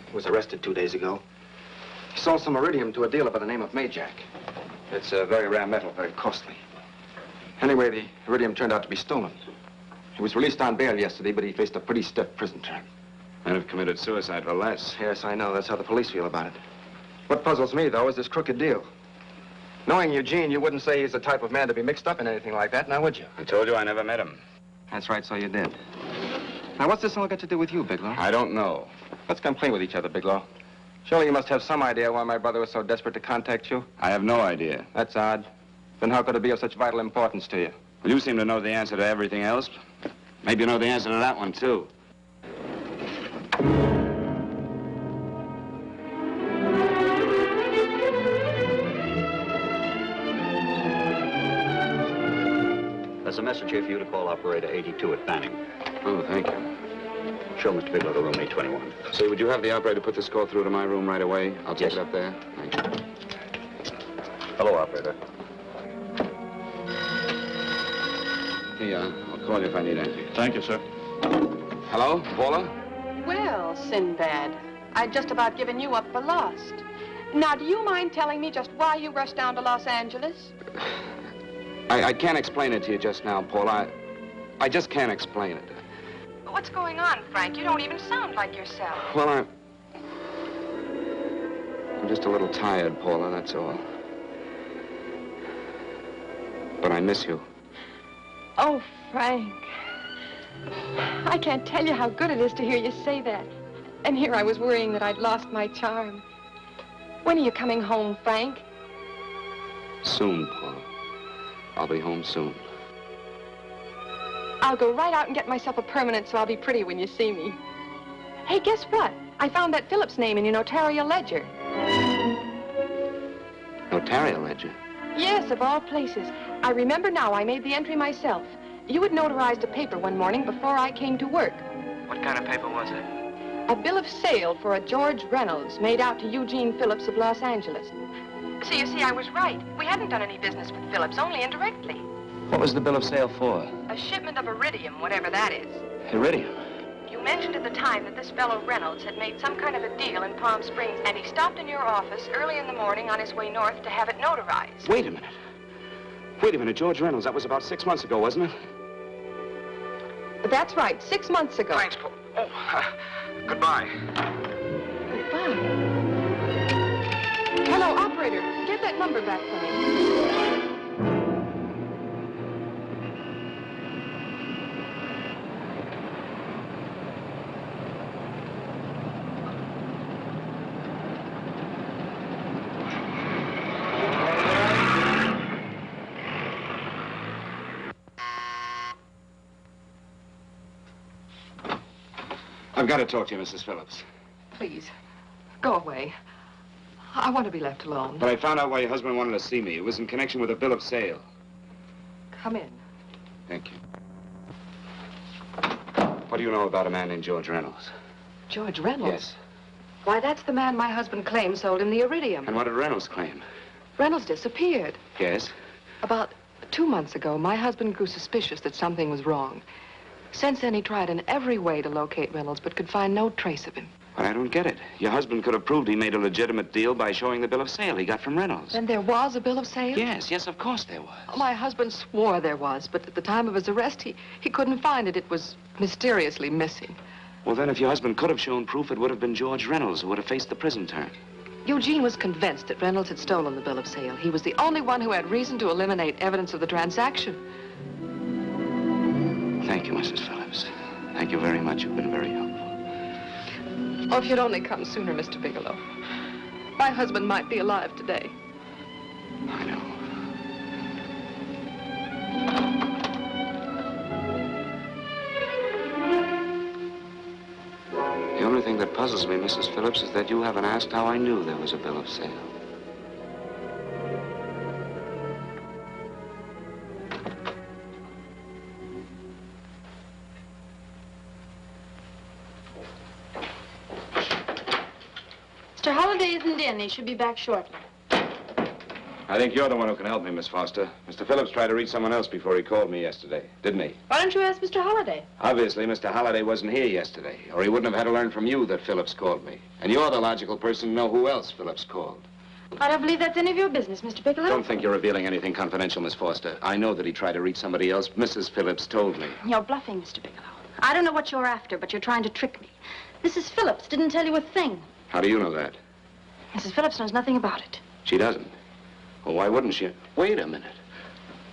[SPEAKER 10] He was arrested 2 days ago. He sold some iridium to a dealer by the name of Majak. It's a very rare metal, very costly. Anyway, the iridium turned out to be stolen. He was released on bail yesterday, but he faced a pretty stiff prison term.
[SPEAKER 18] Men have committed suicide for less.
[SPEAKER 10] Yes, I know. That's how the police feel about it. What puzzles me, though, is this crooked deal. Knowing Eugene, you wouldn't say he's the type of man to be mixed up in anything like that, now would you?
[SPEAKER 18] I told you I never met him.
[SPEAKER 10] That's right, so you did. Now, what's this all got to do with you, Bigelow?
[SPEAKER 18] I don't know.
[SPEAKER 10] Let's come clean with each other, Bigelow. Surely you must have some idea why my brother was so desperate to contact you.
[SPEAKER 18] I have no idea.
[SPEAKER 10] That's odd. Then how could it be of such vital importance to you?
[SPEAKER 18] Well, you seem to know the answer to everything else. Maybe you know the answer to that one, too.
[SPEAKER 19] There's a message here for you to call operator 82 at Fanning.
[SPEAKER 18] Oh, thank you.
[SPEAKER 19] Show Mr. Bigelow to room 821.
[SPEAKER 18] Say, would you have the operator put this call through to my room right away? I'll take it up there. Thank you.
[SPEAKER 19] Hello, operator.
[SPEAKER 18] Here you are. I'll call you if I need anything.
[SPEAKER 19] Thank you, sir.
[SPEAKER 18] Hello, Paula?
[SPEAKER 17] Well, Sinbad, I'd just about given you up for lost. Now, do you mind telling me just why you rushed down to Los Angeles?
[SPEAKER 18] I can't explain it to you just now, Paula. I just can't explain it.
[SPEAKER 17] What's going on, Frank? You don't even sound like yourself.
[SPEAKER 18] Well, I'm just a little tired, Paula, that's all. But I miss you.
[SPEAKER 17] Oh, Frank. I can't tell you how good it is to hear you say that. And here I was worrying that I'd lost my charm. When are you coming home, Frank?
[SPEAKER 18] Soon, Paula. I'll be home soon.
[SPEAKER 17] I'll go right out and get myself a permanent so I'll be pretty when you see me. Hey, guess what? I found that Phillips name in your notarial ledger.
[SPEAKER 18] Notarial ledger?
[SPEAKER 17] Yes, of all places. I remember now I made the entry myself. You had notarized a paper one morning before I came to work.
[SPEAKER 18] What kind of paper was it?
[SPEAKER 17] A bill of sale for a George Reynolds made out to Eugene Phillips of Los Angeles. So you see, I was right. We hadn't done any business with Phillips, only indirectly.
[SPEAKER 18] What was the bill of sale for?
[SPEAKER 17] A shipment of iridium, whatever that is.
[SPEAKER 18] Iridium?
[SPEAKER 17] You mentioned at the time that this fellow Reynolds had made some kind of a deal in Palm Springs, and he stopped in your office early in the morning on his way north to have it notarized.
[SPEAKER 18] Wait a minute. Wait a minute, George Reynolds. That was about 6 months ago, wasn't it?
[SPEAKER 17] That's right, 6 months ago.
[SPEAKER 18] Thanks, Paul. Goodbye.
[SPEAKER 17] Goodbye. Hello, operator. Get that number back for me.
[SPEAKER 18] I've got to talk to you, Mrs. Phillips.
[SPEAKER 4] Please, go away. I want to be left alone.
[SPEAKER 18] But I found out why your husband wanted to see me. It was in connection with a bill of sale.
[SPEAKER 4] Come in.
[SPEAKER 18] Thank you. What do you know about a man named George Reynolds?
[SPEAKER 4] George Reynolds?
[SPEAKER 18] Yes.
[SPEAKER 4] Why, that's the man my husband claims sold him the iridium.
[SPEAKER 18] And what did Reynolds claim?
[SPEAKER 4] Reynolds disappeared.
[SPEAKER 18] Yes?
[SPEAKER 4] About 2 months ago, my husband grew suspicious that something was wrong. Since then, he tried in every way to locate Reynolds, but could find no trace of him.
[SPEAKER 18] But I don't get it. Your husband could have proved he made a legitimate deal by showing the bill of sale he got from Reynolds.
[SPEAKER 4] Then there was a bill of sale?
[SPEAKER 18] Yes, of course there was.
[SPEAKER 4] My husband swore there was, but at the time of his arrest, he couldn't find it. It was mysteriously missing.
[SPEAKER 18] Well, then, if your husband could have shown proof, it would have been George Reynolds who would have faced the prison term.
[SPEAKER 4] Eugene was convinced that Reynolds had stolen the bill of sale. He was the only one who had reason to eliminate evidence of the transaction.
[SPEAKER 18] Thank you, Mrs. Phillips. Thank you very much. You've been very helpful.
[SPEAKER 17] Oh, if you'd only come sooner, Mr. Bigelow. My husband might be alive today.
[SPEAKER 18] I know. The only thing that puzzles me, Mrs. Phillips, is that you haven't asked how I knew there was a bill of sale.
[SPEAKER 20] Mr. Holliday isn't in. He should be back shortly.
[SPEAKER 18] I think you're the one who can help me, Miss Foster. Mr. Phillips tried to reach someone else before he called me yesterday, didn't he?
[SPEAKER 20] Why don't you ask Mr. Holliday?
[SPEAKER 18] Obviously, Mr. Holliday wasn't here yesterday, or he wouldn't have had to learn from you that Phillips called me. And you're the logical person to know who else Phillips called.
[SPEAKER 20] I don't believe that's any of your business, Mr. Bigelow.
[SPEAKER 18] Don't think you're revealing anything confidential, Miss Foster. I know that he tried to reach somebody else. Mrs. Phillips told me.
[SPEAKER 20] You're bluffing, Mr. Bigelow. I don't know what you're after, but you're trying to trick me. Mrs. Phillips didn't tell you a thing.
[SPEAKER 18] How do you know that?
[SPEAKER 20] Mrs. Phillips knows nothing about it.
[SPEAKER 18] She doesn't. Well, why wouldn't she? Wait a minute.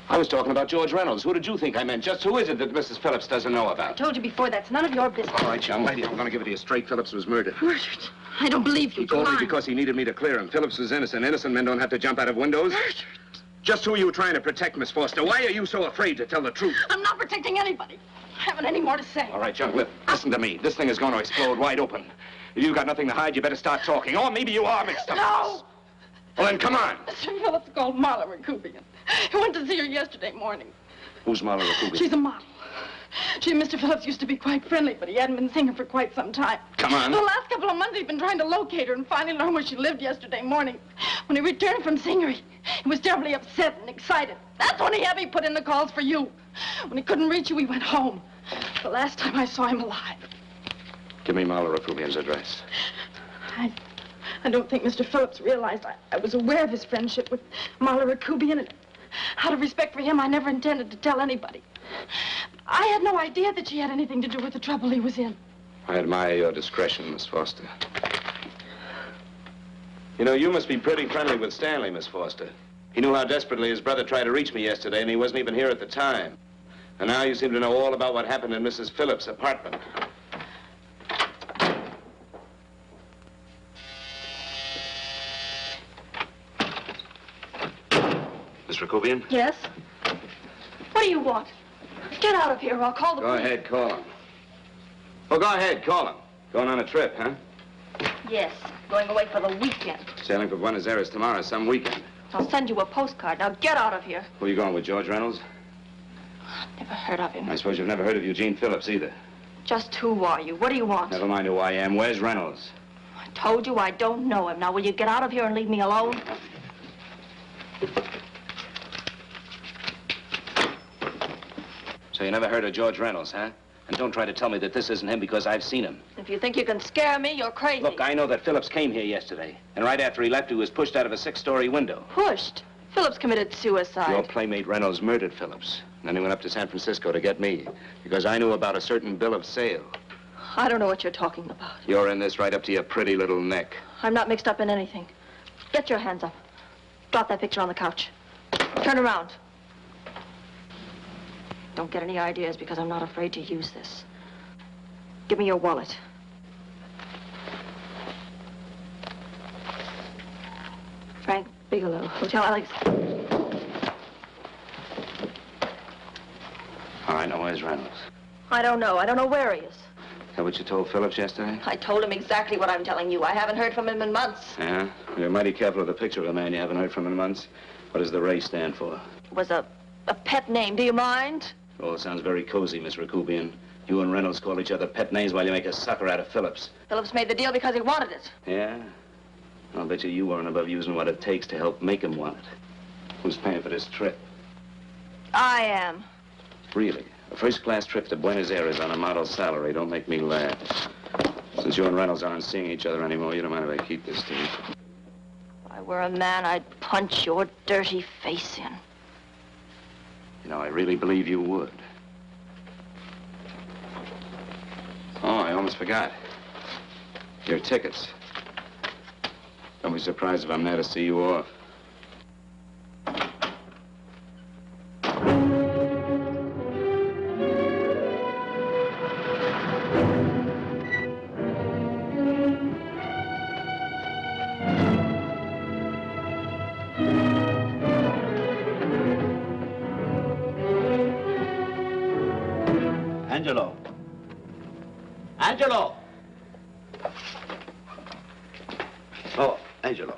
[SPEAKER 18] I was talking about George Reynolds. Who did you think I meant? Just who is it that Mrs. Phillips doesn't know
[SPEAKER 20] I
[SPEAKER 18] about?
[SPEAKER 20] told you before, that's none of your business.
[SPEAKER 18] All right, young lady, I'm going to give it to you straight. Phillips was murdered.
[SPEAKER 20] Murdered? I don't believe you.
[SPEAKER 18] He told me because he needed me to clear him. Phillips was innocent. Innocent men don't have to jump out of windows.
[SPEAKER 20] Murdered?
[SPEAKER 18] Just who are you trying to protect, Miss Foster? Why are you so afraid to tell the truth?
[SPEAKER 20] I'm not protecting anybody. I haven't any more to say.
[SPEAKER 18] All right, young lip, listen to me. This thing is going to explode wide open. If you've got nothing to hide, you better start talking. Or maybe you are mixed up.
[SPEAKER 20] No!
[SPEAKER 18] Well, then, come on.
[SPEAKER 17] Mr. Phillips called Marla Rakubian. He went to see her yesterday morning.
[SPEAKER 18] Who's Marla Rakubian?
[SPEAKER 17] She's a model. She and Mr. Phillips used to be quite friendly, but he hadn't been seeing her for quite some time.
[SPEAKER 18] Come on.
[SPEAKER 17] The last couple of months, he'd been trying to locate her and finally learned where she lived yesterday morning. When he returned from seeing her, he was terribly upset and excited. That's when he had me put in the calls for you. When he couldn't reach you, he went home. The last time I saw him alive.
[SPEAKER 18] Give me Marla Rakubian's address.
[SPEAKER 17] I don't think Mr. Phillips realized I was aware of his friendship with Marla Rakubian, and out of respect for him, I never intended to tell anybody. I had no idea that she had anything to do with the trouble he was in.
[SPEAKER 18] I admire your discretion, Miss Foster. You know, you must be pretty friendly with Stanley, Miss Foster. He knew how desperately his brother tried to reach me yesterday, and he wasn't even here at the time. And now you seem to know all about what happened in Mrs. Phillips' apartment. Miss Rakubian?
[SPEAKER 20] Yes? What do you want? Get out of here or I'll call the police.
[SPEAKER 18] Go ahead, call him. Oh, go ahead, call him. Going on a trip, huh?
[SPEAKER 20] Yes, going away for the weekend.
[SPEAKER 18] Sailing for Buenos Aires tomorrow, some weekend.
[SPEAKER 20] I'll send you a postcard. Now get out of here.
[SPEAKER 18] Who are you going with, George Reynolds?
[SPEAKER 20] Never heard of him.
[SPEAKER 18] I suppose you've never heard of Eugene Phillips either.
[SPEAKER 20] Just who are you? What do you want?
[SPEAKER 18] Never mind who I am. Where's Reynolds?
[SPEAKER 20] I told you I don't know him. Now will you get out of here and leave me alone?
[SPEAKER 18] So you never heard of George Reynolds, huh? And don't try to tell me that this isn't him because I've seen him.
[SPEAKER 20] If you think you can scare me, you're crazy.
[SPEAKER 18] Look, I know that Phillips came here yesterday. And right after he left, he was pushed out of a 6-story window.
[SPEAKER 20] Pushed? Phillips committed suicide.
[SPEAKER 18] Your playmate Reynolds murdered Phillips. And then he went up to San Francisco to get me. Because I knew about a certain bill of sale.
[SPEAKER 20] I don't know what you're talking about.
[SPEAKER 18] You're in this right up to your pretty little neck.
[SPEAKER 20] I'm not mixed up in anything. Get your hands up. Drop that picture on the couch. Turn around. Don't get any ideas because I'm not afraid to use this. Give me your wallet. Frank Bigelow, Hotel Alex.
[SPEAKER 18] All right, now where's Reynolds?
[SPEAKER 20] I don't know. I don't know where he is.
[SPEAKER 18] Is that what you told Phillips yesterday?
[SPEAKER 20] I told him exactly what I'm telling you. I haven't heard from him in months.
[SPEAKER 18] Yeah? You're mighty careful of the picture of a man you haven't heard from in months. What does the Ray stand for?
[SPEAKER 20] It was a pet name. Do you mind?
[SPEAKER 18] Oh, it sounds very cozy, Miss Rakubian. You and Reynolds call each other pet names while you make a sucker out of Phillips.
[SPEAKER 20] Phillips made the deal because he wanted it.
[SPEAKER 18] Yeah? I'll bet you weren't above using what it takes to help make him want it. Who's paying for this trip?
[SPEAKER 20] I am.
[SPEAKER 18] Really? A first-class trip to Buenos Aires on a model salary. Don't make me laugh. Since you and Reynolds aren't seeing each other anymore, you don't mind if I keep this to you?
[SPEAKER 20] If I were a man, I'd punch your dirty face in.
[SPEAKER 18] You know, I really believe you would. Oh, I almost forgot. Your tickets. Don't be surprised if I'm there to see you off.
[SPEAKER 9] Angelo. Angelo!
[SPEAKER 21] Oh, Angelo.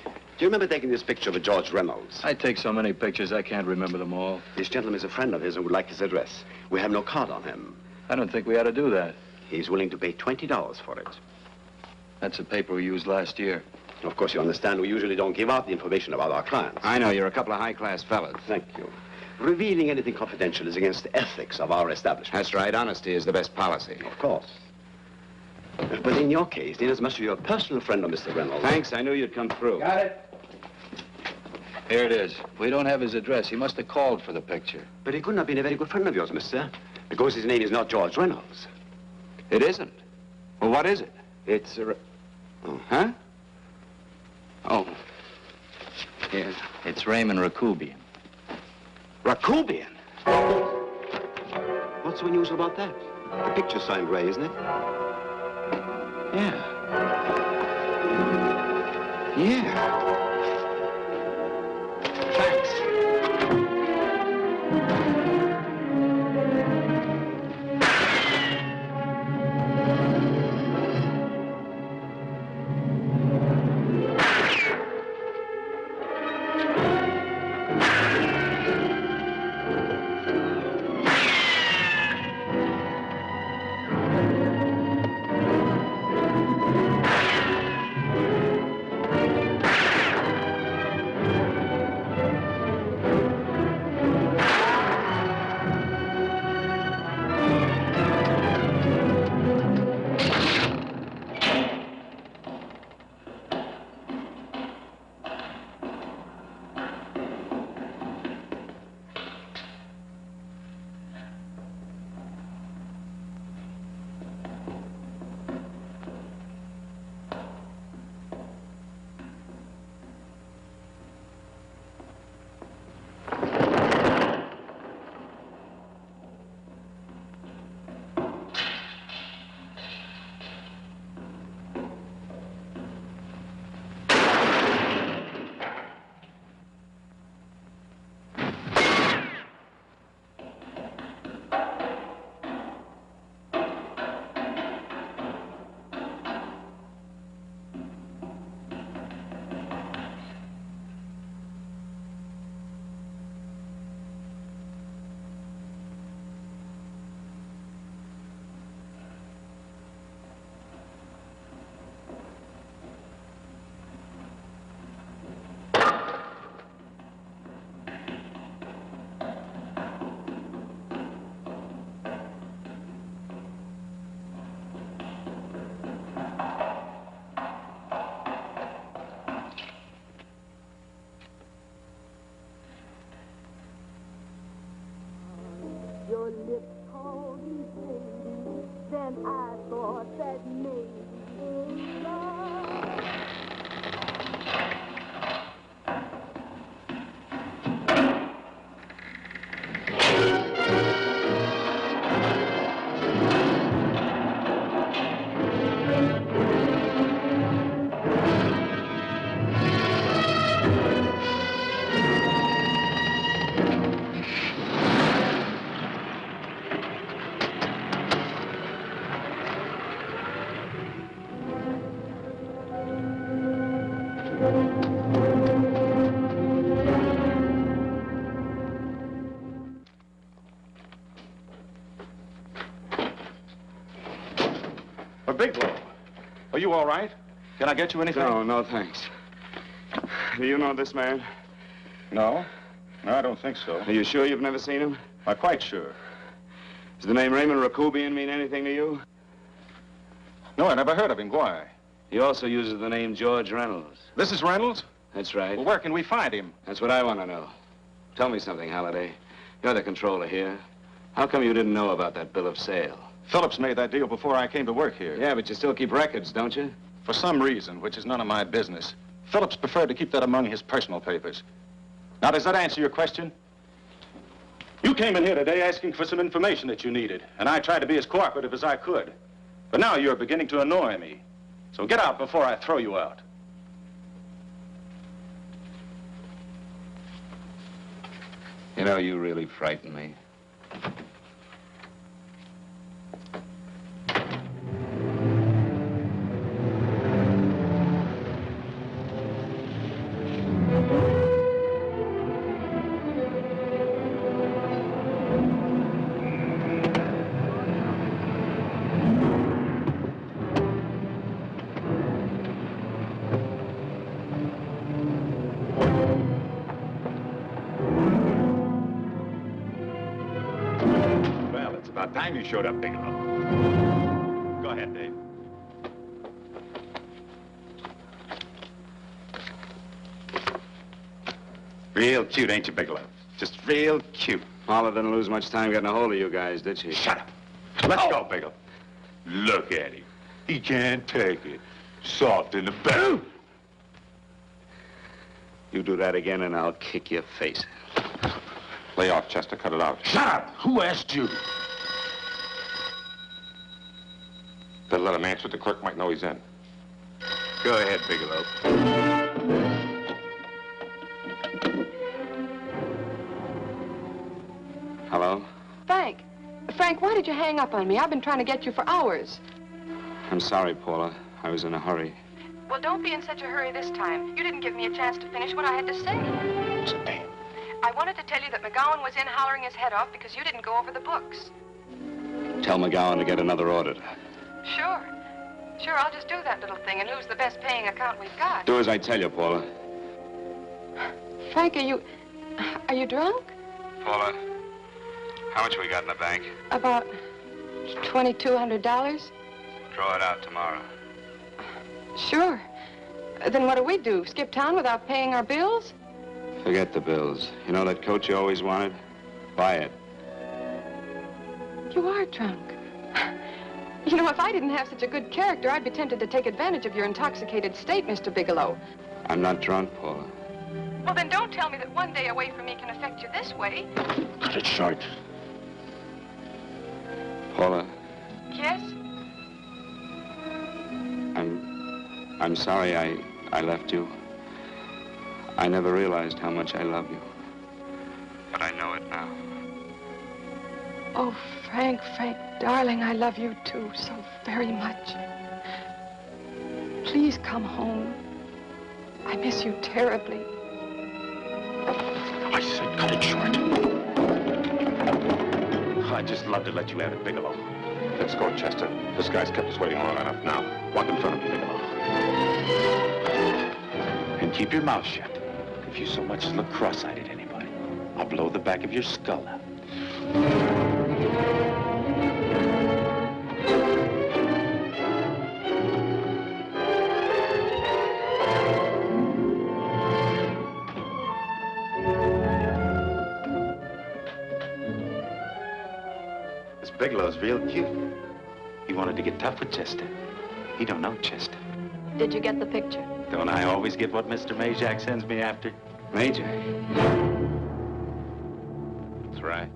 [SPEAKER 21] Do you remember taking this picture of George Reynolds?
[SPEAKER 7] I take so many pictures, I can't remember them all.
[SPEAKER 21] This gentleman is a friend of his and would like his address. We have no card on him.
[SPEAKER 7] I don't think we ought to do that.
[SPEAKER 21] He's willing to pay $20 for it.
[SPEAKER 7] That's the paper we used last year.
[SPEAKER 21] Of course, you understand, we usually don't give out the information about our clients.
[SPEAKER 18] I know, you're a couple of high-class fellas.
[SPEAKER 21] Thank you. Revealing anything confidential is against the ethics of our establishment.
[SPEAKER 18] That's right. Honesty is the best policy.
[SPEAKER 21] Of course. But in your case, inasmuch as you're a personal friend of Mr. Reynolds...
[SPEAKER 18] Thanks. I knew you'd come through.
[SPEAKER 21] Got it.
[SPEAKER 7] Here it is. We don't have his address. He must have called for the picture.
[SPEAKER 21] But he couldn't have been a very good friend of yours, mister, because his name is not George Reynolds.
[SPEAKER 18] It isn't? Well, what is it?
[SPEAKER 21] It's a...
[SPEAKER 18] Oh. Huh? Oh.
[SPEAKER 7] Yes. It's Raymond Rakubian.
[SPEAKER 21] Rakubian? What's so unusual about that? The picture's signed Ray, isn't it?
[SPEAKER 18] Yeah. Yeah.
[SPEAKER 21] Thanks.
[SPEAKER 22] Your lips called me baby, then I thought that maybe love.
[SPEAKER 1] Bigelow, are you all right? Can I get you anything?
[SPEAKER 18] No, thanks. Do you know this man?
[SPEAKER 1] No. No, I don't think so.
[SPEAKER 18] Are you sure you've never seen him?
[SPEAKER 1] I'm quite sure.
[SPEAKER 18] Does the name Raymond Rakubian mean anything to you?
[SPEAKER 1] No, I never heard of him. Why?
[SPEAKER 18] He also uses the name George Reynolds.
[SPEAKER 1] This is Reynolds?
[SPEAKER 18] That's right.
[SPEAKER 1] Well, where can we find him?
[SPEAKER 18] That's what I want to know. Tell me something, Halliday. You're the controller here. How come you didn't know about that bill of sale?
[SPEAKER 1] Phillips made that deal before I came to work here.
[SPEAKER 18] Yeah, but you still keep records, don't you?
[SPEAKER 1] For some reason, which is none of my business, Phillips preferred to keep that among his personal papers. Now, does that answer your question? You came in here today asking for some information that you needed, and I tried to be as cooperative as I could. But now you're beginning to annoy me. So get out before I throw you out.
[SPEAKER 18] You know, you really frighten me.
[SPEAKER 12] about time you showed up, Bigelow. Go ahead, Dave. Real cute, ain't you, Bigelow? Just real cute.
[SPEAKER 21] Paula didn't lose much time getting a hold of you guys, did she?
[SPEAKER 12] Shut up. Let's go, Bigelow. Look at him. He can't take it. Soft in the back.
[SPEAKER 21] You do that again and I'll kick your face.
[SPEAKER 1] Lay off, Chester. Cut it out.
[SPEAKER 12] Shut up! Who asked you?
[SPEAKER 1] Better let him answer. The clerk might know he's in.
[SPEAKER 12] Go ahead, Bigelow.
[SPEAKER 21] Hello?
[SPEAKER 17] Frank. Frank, why did you hang up on me? I've been trying to get you for hours.
[SPEAKER 21] I'm sorry, Paula. I was in a hurry.
[SPEAKER 17] Well, don't be in such a hurry this time. You didn't give me a chance to finish what I had to say. I wanted to tell you that McGowan was in hollering his head off because you didn't go over the books.
[SPEAKER 21] Tell McGowan to get another auditor.
[SPEAKER 17] Sure. Sure, I'll just do that little thing and lose the best paying account we've got.
[SPEAKER 21] Do as I tell you, Paula.
[SPEAKER 17] Frank, are you drunk?
[SPEAKER 21] Paula, how much we got in the bank?
[SPEAKER 17] About $2,200.
[SPEAKER 21] Draw it out tomorrow.
[SPEAKER 17] Sure. Then what do? Skip town without paying our bills?
[SPEAKER 21] Forget the bills. You know that coat you always wanted? Buy it.
[SPEAKER 17] You are drunk. You know, if I didn't have such a good character, I'd be tempted to take advantage of your intoxicated state, Mr. Bigelow.
[SPEAKER 21] I'm not drunk, Paula.
[SPEAKER 17] Well, then don't tell me that one day away from me can affect you this way.
[SPEAKER 21] Cut it short. Paula,
[SPEAKER 17] Yes?
[SPEAKER 21] I'm sorry I left you. I never realized how much I love you. But I know it now.
[SPEAKER 17] Oh, Frank, darling, I love you too so very much. Please come home. I miss you terribly.
[SPEAKER 1] I said cut it short. I'd just love to let you have it, Bigelow. Let's go, Chester. This guy's kept us waiting long enough now. Walk in front of me, Bigelow. And keep your mouth shut. If you so much as look cross-eyed at anybody, I'll blow the back of your skull out. This Bigelow's real cute. He wanted to get tough with Chester. He don't know Chester.
[SPEAKER 20] Did you get the picture?
[SPEAKER 1] Don't I always get what Mr. Majak sends me after?
[SPEAKER 21] Majak?
[SPEAKER 6] That's right.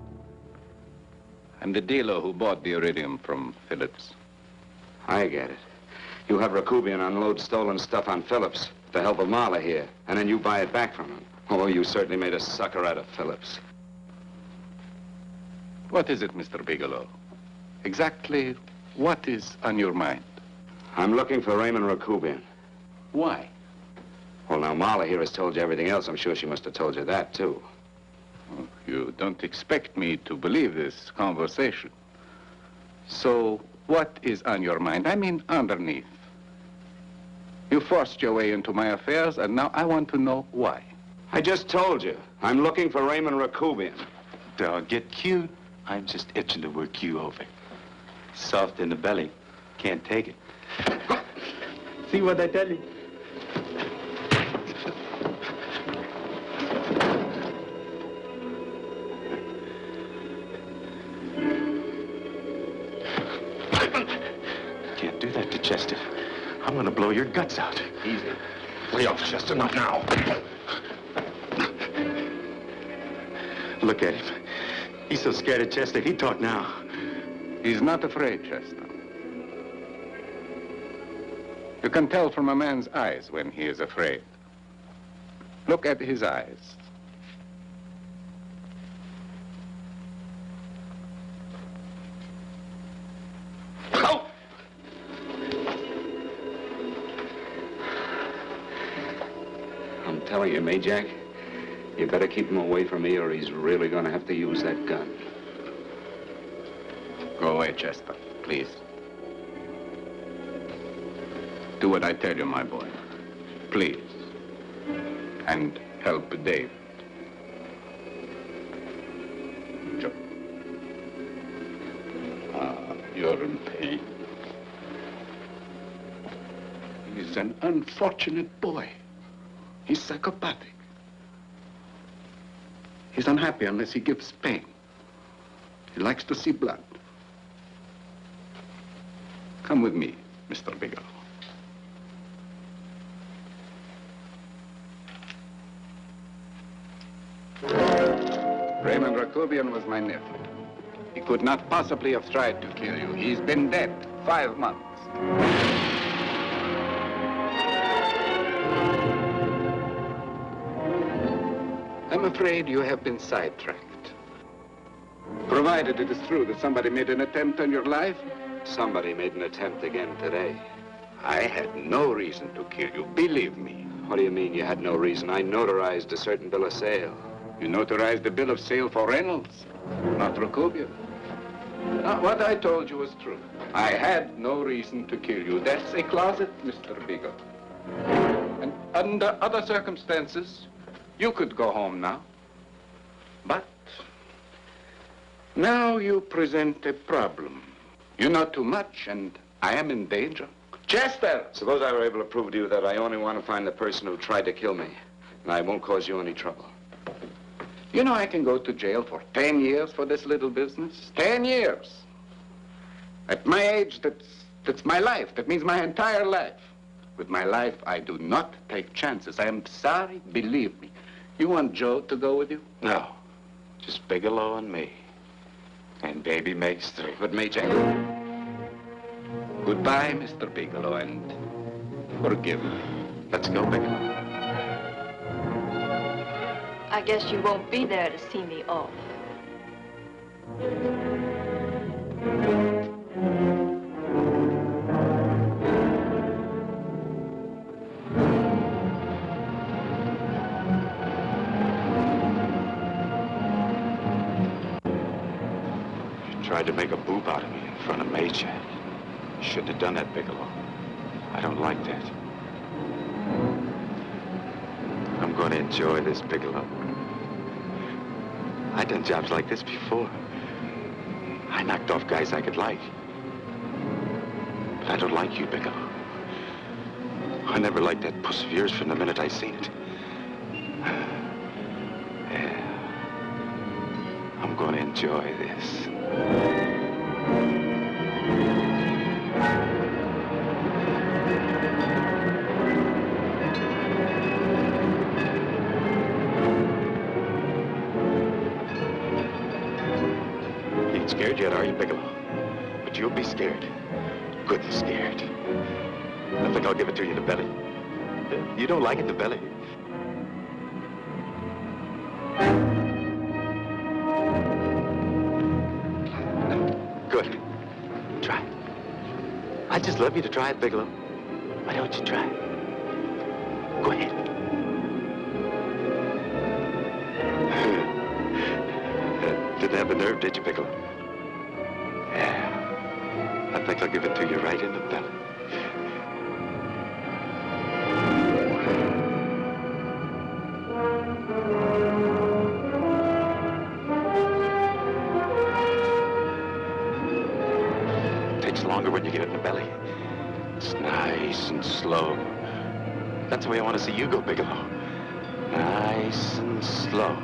[SPEAKER 6] I'm the dealer who bought the iridium from Phillips.
[SPEAKER 21] I get it. You have Rakubian unload stolen stuff on Phillips with the help of Marla here, and then you buy it back from him. Oh, you certainly made a sucker out of Phillips.
[SPEAKER 6] What is it, Mr. Bigelow? Exactly what is on your mind?
[SPEAKER 21] I'm looking for Raymond Rakubian.
[SPEAKER 6] Why?
[SPEAKER 21] Well, now, Marla here has told you everything else. I'm sure she must have told you that, too.
[SPEAKER 6] Oh, you don't expect me to believe this conversation. So, what is on your mind? I mean, underneath. You forced your way into my affairs, and now I want to know why.
[SPEAKER 21] I just told you. I'm looking for Raymond Rakubian.
[SPEAKER 1] Dog, get cute. I'm just itching to work you over. Soft in the belly. Can't take it. See what I tell you? Can't do that to Chester. I'm gonna blow your guts out.
[SPEAKER 21] Easy.
[SPEAKER 1] Lay off, Chester, not now. Look at him. He's so scared of Chester, he'd talk now.
[SPEAKER 6] He's not afraid, Chester. You can tell from a man's eyes when he is afraid. Look at his eyes.
[SPEAKER 21] Oh! I'm telling you, Majak, you better keep him away from me or he's really gonna have to use that gun.
[SPEAKER 6] Go away, Chester, please. Do what I tell you, my boy. Please. And help Dave. Joe. are in pain. He's an unfortunate boy. He's psychopathic. He's unhappy unless he gives pain. He likes to see blood. Come with me, Mr. Bigelow. Raymond Rakubian was my nephew. He could not possibly have tried to kill you. He's been dead 5 months. I'm afraid you have been sidetracked. Provided it is true that somebody made an attempt on your life.
[SPEAKER 21] Somebody made an attempt again today.
[SPEAKER 6] I had no reason to kill you, believe me.
[SPEAKER 21] What do you mean you had no reason? I notarized a certain bill of sale.
[SPEAKER 6] You notarized the bill of sale for Reynolds, not Rakubian. What I told you was true. I had no reason to kill you. That's a closet, Mr. Bigelow. And under other circumstances, you could go home now. But now you present a problem. You know too much, and I am in danger. Chester!
[SPEAKER 21] Suppose I were able to prove to you that I only want to find the person who tried to kill me, and I won't cause you any trouble.
[SPEAKER 6] You know I can go to jail for 10 years for this little business. 10 years. At my age, that's my life. That means my entire life. With my life, I do not take chances. I am sorry, believe me. You want Joe to go with you?
[SPEAKER 21] No. Just Bigelow and me. And baby Mace too.
[SPEAKER 6] But Major... Goodbye, Mr. Bigelow, and forgive me.
[SPEAKER 21] Let's go, Bigelow.
[SPEAKER 20] I guess you won't be there to see me off.
[SPEAKER 21] You tried to make a boob out of me in front of Major. You shouldn't have done that, Bigelow. I don't like that. I'm going to enjoy this, Bigelow. I've done jobs like this before. I knocked off guys I could like. But I don't like you, Bigelow. I never liked that puss of yours from the minute I seen it. Yeah. I'm going to enjoy this. Scared yet, are you, Bigelow? But you'll be scared. Good and scared. I think I'll give it to you in the belly. You don't like it in the belly? Good. Try it. I'd just love you to try it, Bigelow. Why don't you try it? Go ahead. Didn't have the nerve, did you, Bigelow? I think I'll give it to you right in the belly. It takes longer when you get it in the belly. It's nice and slow. That's the way I want to see you go, Bigelow. Nice and slow.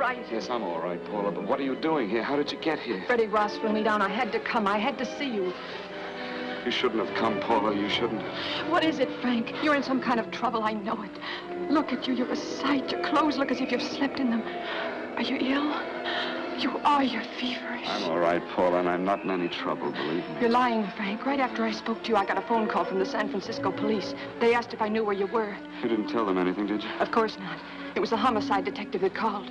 [SPEAKER 17] right.
[SPEAKER 3] Yes, I'm all right, Paula, but what are you doing here? How did you get here?
[SPEAKER 17] Freddie Ross flew me down. I had to come. I had to see you.
[SPEAKER 3] You shouldn't have come, Paula. You shouldn't have.
[SPEAKER 17] What is it, Frank? You're in some kind of trouble. I know it. Look at you. You're a sight. Your clothes look as if you've slept in them. Are you ill? You are. You're feverish.
[SPEAKER 3] I'm all right, Paula, and I'm not in any trouble, believe me.
[SPEAKER 17] You're lying, Frank. Right after I spoke to you, I got a phone call from the San Francisco police. They asked if I knew where you were.
[SPEAKER 3] You didn't tell them anything, did you?
[SPEAKER 17] Of course not. It was the homicide detective that called.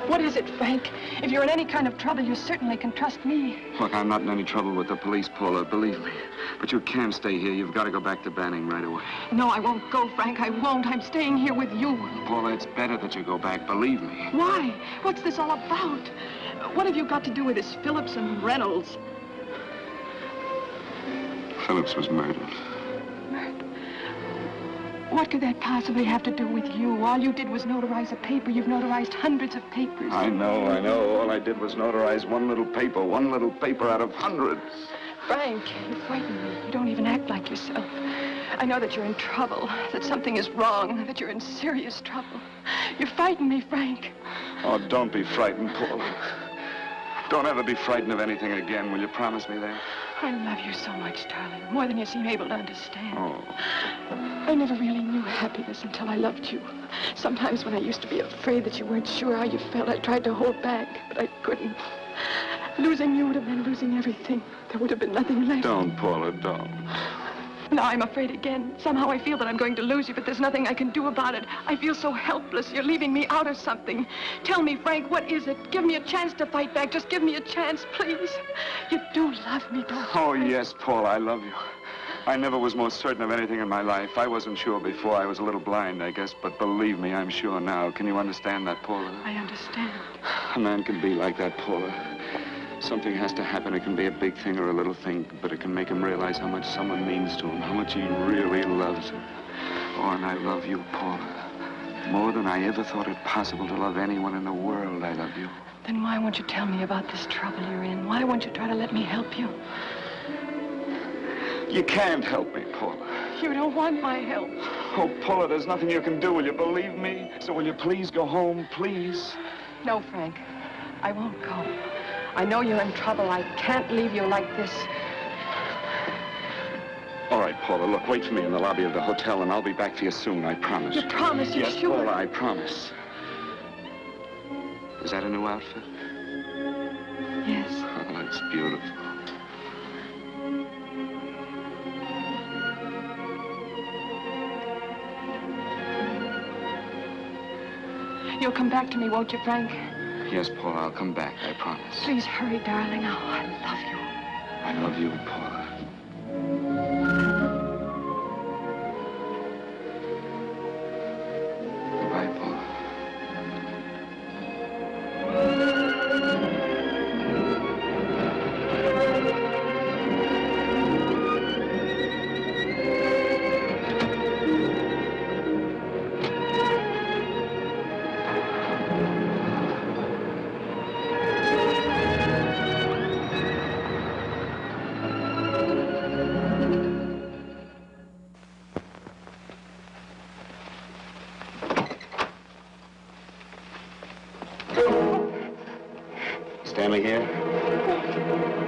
[SPEAKER 17] What is it, Frank? If you're in any kind of trouble, you certainly can trust me.
[SPEAKER 3] Look, I'm not in any trouble with the police, Paula, believe me. But you can't stay here. You've got to go back to Banning right away.
[SPEAKER 17] No, I won't go, Frank. I won't. I'm staying here with you.
[SPEAKER 3] Paula, it's better that you go back, believe me.
[SPEAKER 17] Why? What's this all about? What have you got to do with this Phillips and Reynolds?
[SPEAKER 3] Phillips was murdered.
[SPEAKER 17] What could that possibly have to do with you? All you did was notarize a paper. You've notarized hundreds of papers.
[SPEAKER 3] I know. All I did was notarize one little paper out of hundreds.
[SPEAKER 17] Frank, you frighten me. You don't even act like yourself. I know that you're in trouble, that something is wrong, that you're in serious trouble. You frighten me, Frank.
[SPEAKER 3] Oh, don't be frightened, Paula. Don't ever be frightened of anything again. Will you promise me that?
[SPEAKER 17] I love you so much, darling, more than you seem able to understand.
[SPEAKER 3] Oh.
[SPEAKER 17] I never really knew happiness until I loved you. Sometimes when I used to be afraid that you weren't sure how you felt, I tried to hold back, but I couldn't. Losing you would have meant losing everything. There would have been nothing left.
[SPEAKER 3] Don't, Paula, don't.
[SPEAKER 17] Now I'm afraid again. Somehow I feel that I'm going to lose you, but there's nothing I can do about it. I feel so helpless. You're leaving me out of something. Tell me, Frank, what is it? Give me a chance to fight back. Just give me a chance, please. You do love me, don't you?
[SPEAKER 3] Oh, yes, Paula, I love you. I never was more certain of anything in my life. I wasn't sure before. I was a little blind, I guess, but believe me, I'm sure now. Can you understand that, Paula?
[SPEAKER 17] I understand.
[SPEAKER 3] A man can be like that, Paula. Something has to happen. It can be a big thing or a little thing, but it can make him realize how much someone means to him, how much he really loves her. Oh, and I love you, Paula. More than I ever thought it possible to love anyone in the world, I love you.
[SPEAKER 17] Then why won't you tell me about this trouble you're in? Why won't you try to let me help you?
[SPEAKER 3] You can't help me, Paula.
[SPEAKER 17] You don't want my help.
[SPEAKER 3] Oh, Paula, there's nothing you can do. Will you believe me? So will you please go home, please?
[SPEAKER 17] No, Frank. I won't go. I know you're in trouble. I can't leave you like this.
[SPEAKER 3] All right, Paula, look, wait for me in the lobby of the hotel, and I'll be back for you soon, I promise.
[SPEAKER 17] You promise? You're
[SPEAKER 3] yes,
[SPEAKER 17] sure?
[SPEAKER 3] Paula, I promise. Is that a new outfit?
[SPEAKER 17] Yes.
[SPEAKER 3] Oh, it's beautiful.
[SPEAKER 17] You'll come back to me, won't you, Frank?
[SPEAKER 3] Yes, Paula, I'll come back, I promise.
[SPEAKER 17] Please hurry, darling. Oh, I love you.
[SPEAKER 3] I love you, Paula. Goodbye, Paula.
[SPEAKER 18] Stanley here?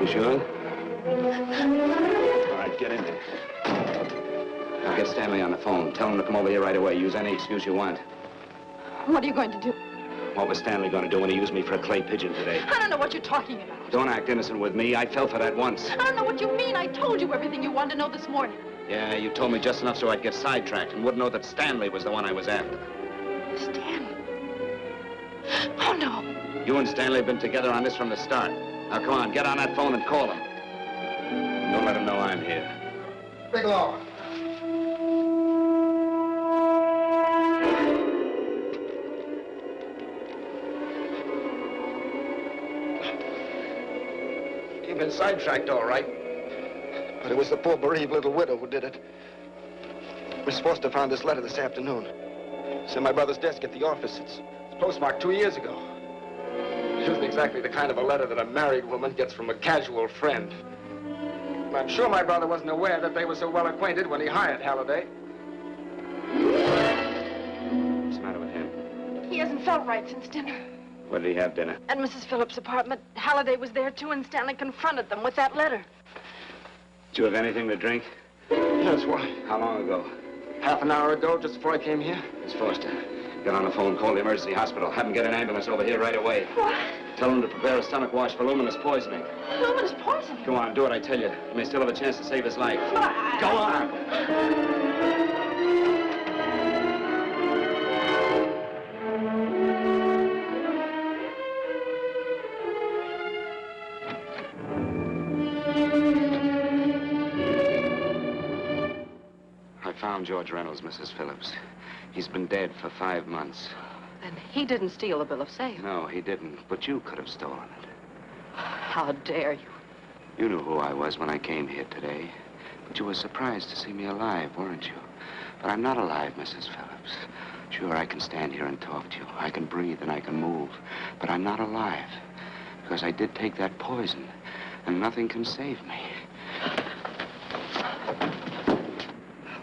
[SPEAKER 18] You sure? All right, get in there. Now get Stanley on the phone. Tell him to come over here right away. Use any excuse you want.
[SPEAKER 17] What are you going to do?
[SPEAKER 18] What was Stanley going to do when he used me for a clay pigeon today?
[SPEAKER 17] I don't know what you're talking about.
[SPEAKER 18] Don't act innocent with me. I fell for that once.
[SPEAKER 17] I don't know what you mean. I told you everything you wanted to know this morning.
[SPEAKER 18] Yeah, you told me just enough so I'd get sidetracked and wouldn't know that Stanley was the one I was after.
[SPEAKER 17] Stanley? Oh, no.
[SPEAKER 18] You and Stanley have been together on this from the start. Now, come on, get on that phone and call him. Don't let him know I'm here.
[SPEAKER 8] Bigelow.
[SPEAKER 10] You've been sidetracked, all right. But it was the poor bereaved little widow who did it. Miss Foster found this letter this afternoon. It's in my brother's desk at the office. It's postmarked 2 years ago. It isn't exactly the kind of a letter that a married woman gets from a casual friend. I'm sure my brother wasn't aware that they were so well acquainted when he hired Halliday.
[SPEAKER 18] What's the matter with him?
[SPEAKER 17] He hasn't felt right since dinner.
[SPEAKER 18] Where did he have dinner?
[SPEAKER 17] At Mrs. Phillips' apartment. Halliday was there, too, and Stanley confronted them with that letter.
[SPEAKER 18] Did you have anything to drink?
[SPEAKER 10] Yes, why?
[SPEAKER 18] How long ago?
[SPEAKER 10] Half an hour ago, just before I came here.
[SPEAKER 18] Miss Foster, get on the phone, call the emergency hospital. Have them get an ambulance over here right away.
[SPEAKER 17] What?
[SPEAKER 18] Tell them to prepare a stomach wash for luminous poisoning.
[SPEAKER 17] Luminous poisoning?
[SPEAKER 18] Go on, do what I tell you. You may still have a chance to save his life. Go on. I found George Reynolds, Mrs. Phillips. He's been dead for 5 months.
[SPEAKER 4] Then he didn't steal the bill of sale.
[SPEAKER 18] No, he didn't. But you could have stolen it.
[SPEAKER 4] How dare you?
[SPEAKER 18] You knew who I was when I came here today. But you were surprised to see me alive, weren't you? But I'm not alive, Mrs. Phillips. Sure, I can stand here and talk to you. I can breathe and I can move. But I'm not alive. Because I did take that poison. And nothing can save me.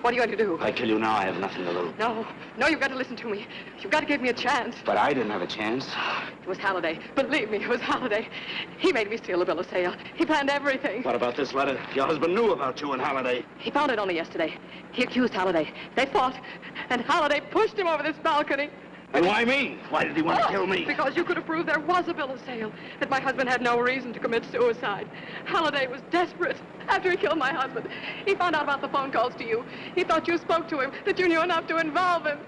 [SPEAKER 17] What are you going to do?
[SPEAKER 18] If I kill you now, I have nothing to lose.
[SPEAKER 17] No, you've got to listen to me. You've got to give me a chance.
[SPEAKER 18] But I didn't have a chance.
[SPEAKER 17] It was Halliday. Believe me, it was Halliday. He made me steal the bill of sale. He planned everything.
[SPEAKER 18] What about this letter? Your husband knew about you and Halliday.
[SPEAKER 17] He found it only yesterday. He accused Halliday. They fought, and Halliday pushed him over this balcony.
[SPEAKER 18] And why me? Why did he want to kill me?
[SPEAKER 17] Because you could have proved there was a bill of sale, that my husband had no reason to commit suicide. Halliday was desperate. After he killed my husband, he found out about the phone calls to you. He thought you spoke to him, that you knew enough to involve him.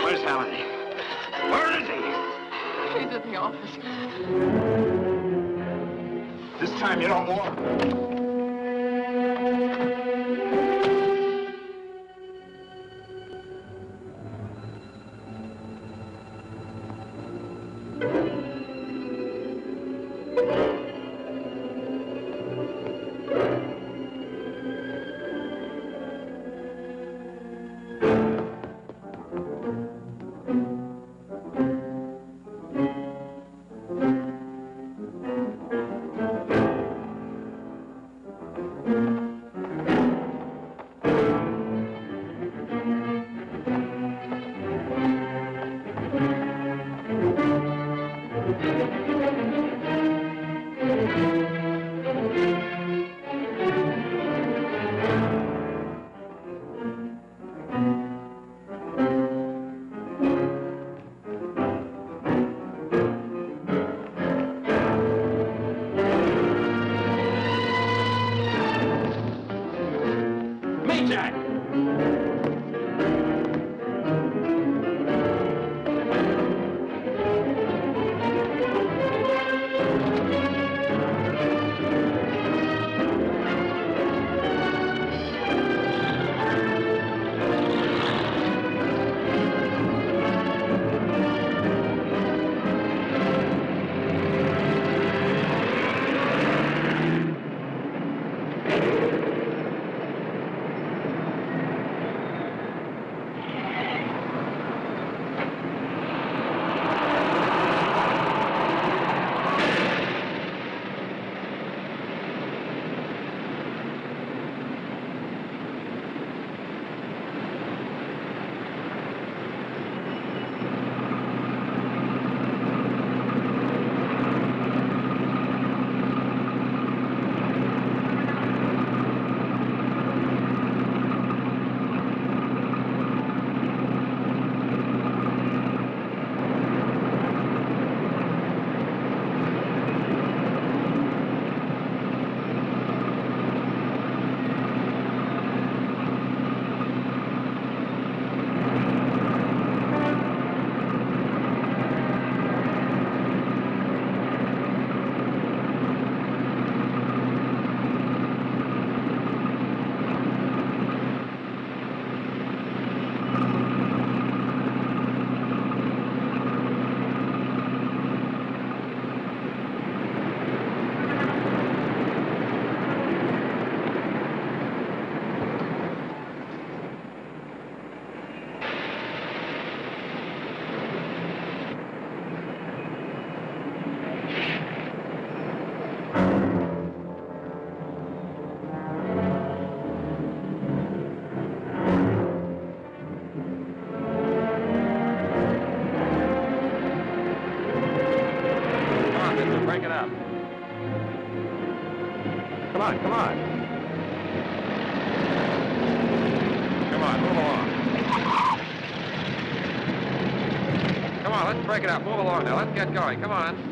[SPEAKER 18] Where's Halliday? Where is he?
[SPEAKER 17] He's at the office.
[SPEAKER 18] This time you don't want.
[SPEAKER 3] Come on, come on. Come on, move along. Come on, let's break it up. Move along now. Let's get going. Come on.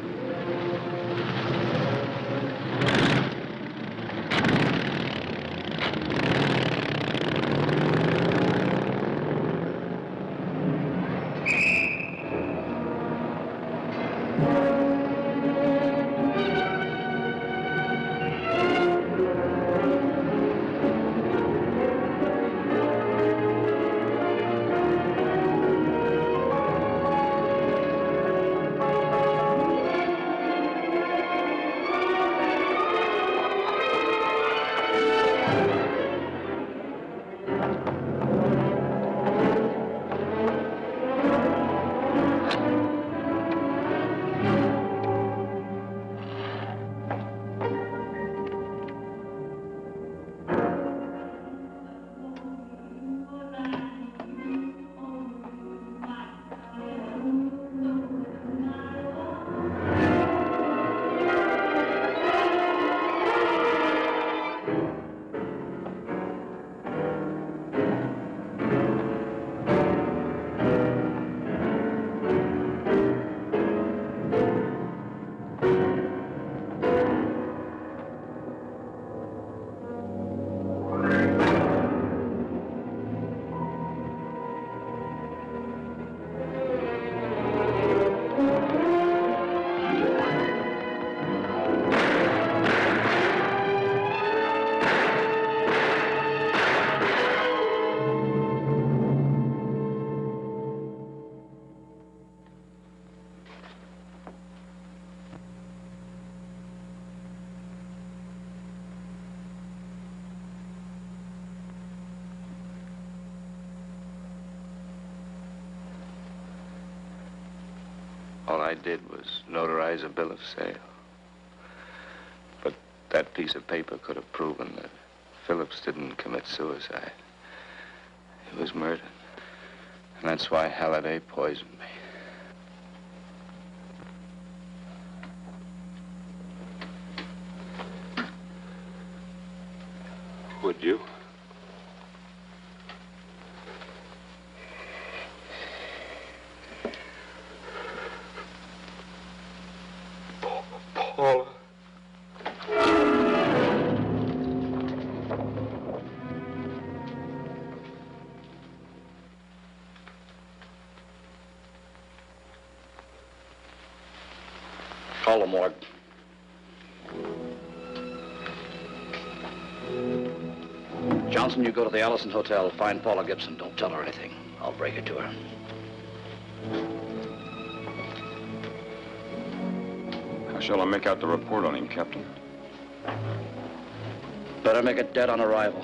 [SPEAKER 18] All I did was notarize a bill of sale. But that piece of paper could have proven that Phillips didn't commit suicide. He was murdered. And that's why Halliday poisoned me.
[SPEAKER 21] Would you? Paula.
[SPEAKER 19] Call the morgue. Johnson, you go to the Allison Hotel, find Paula Gibson. Don't tell her anything. I'll break it to her.
[SPEAKER 8] How shall I make out the report on him, Captain?
[SPEAKER 19] Better make it dead on arrival.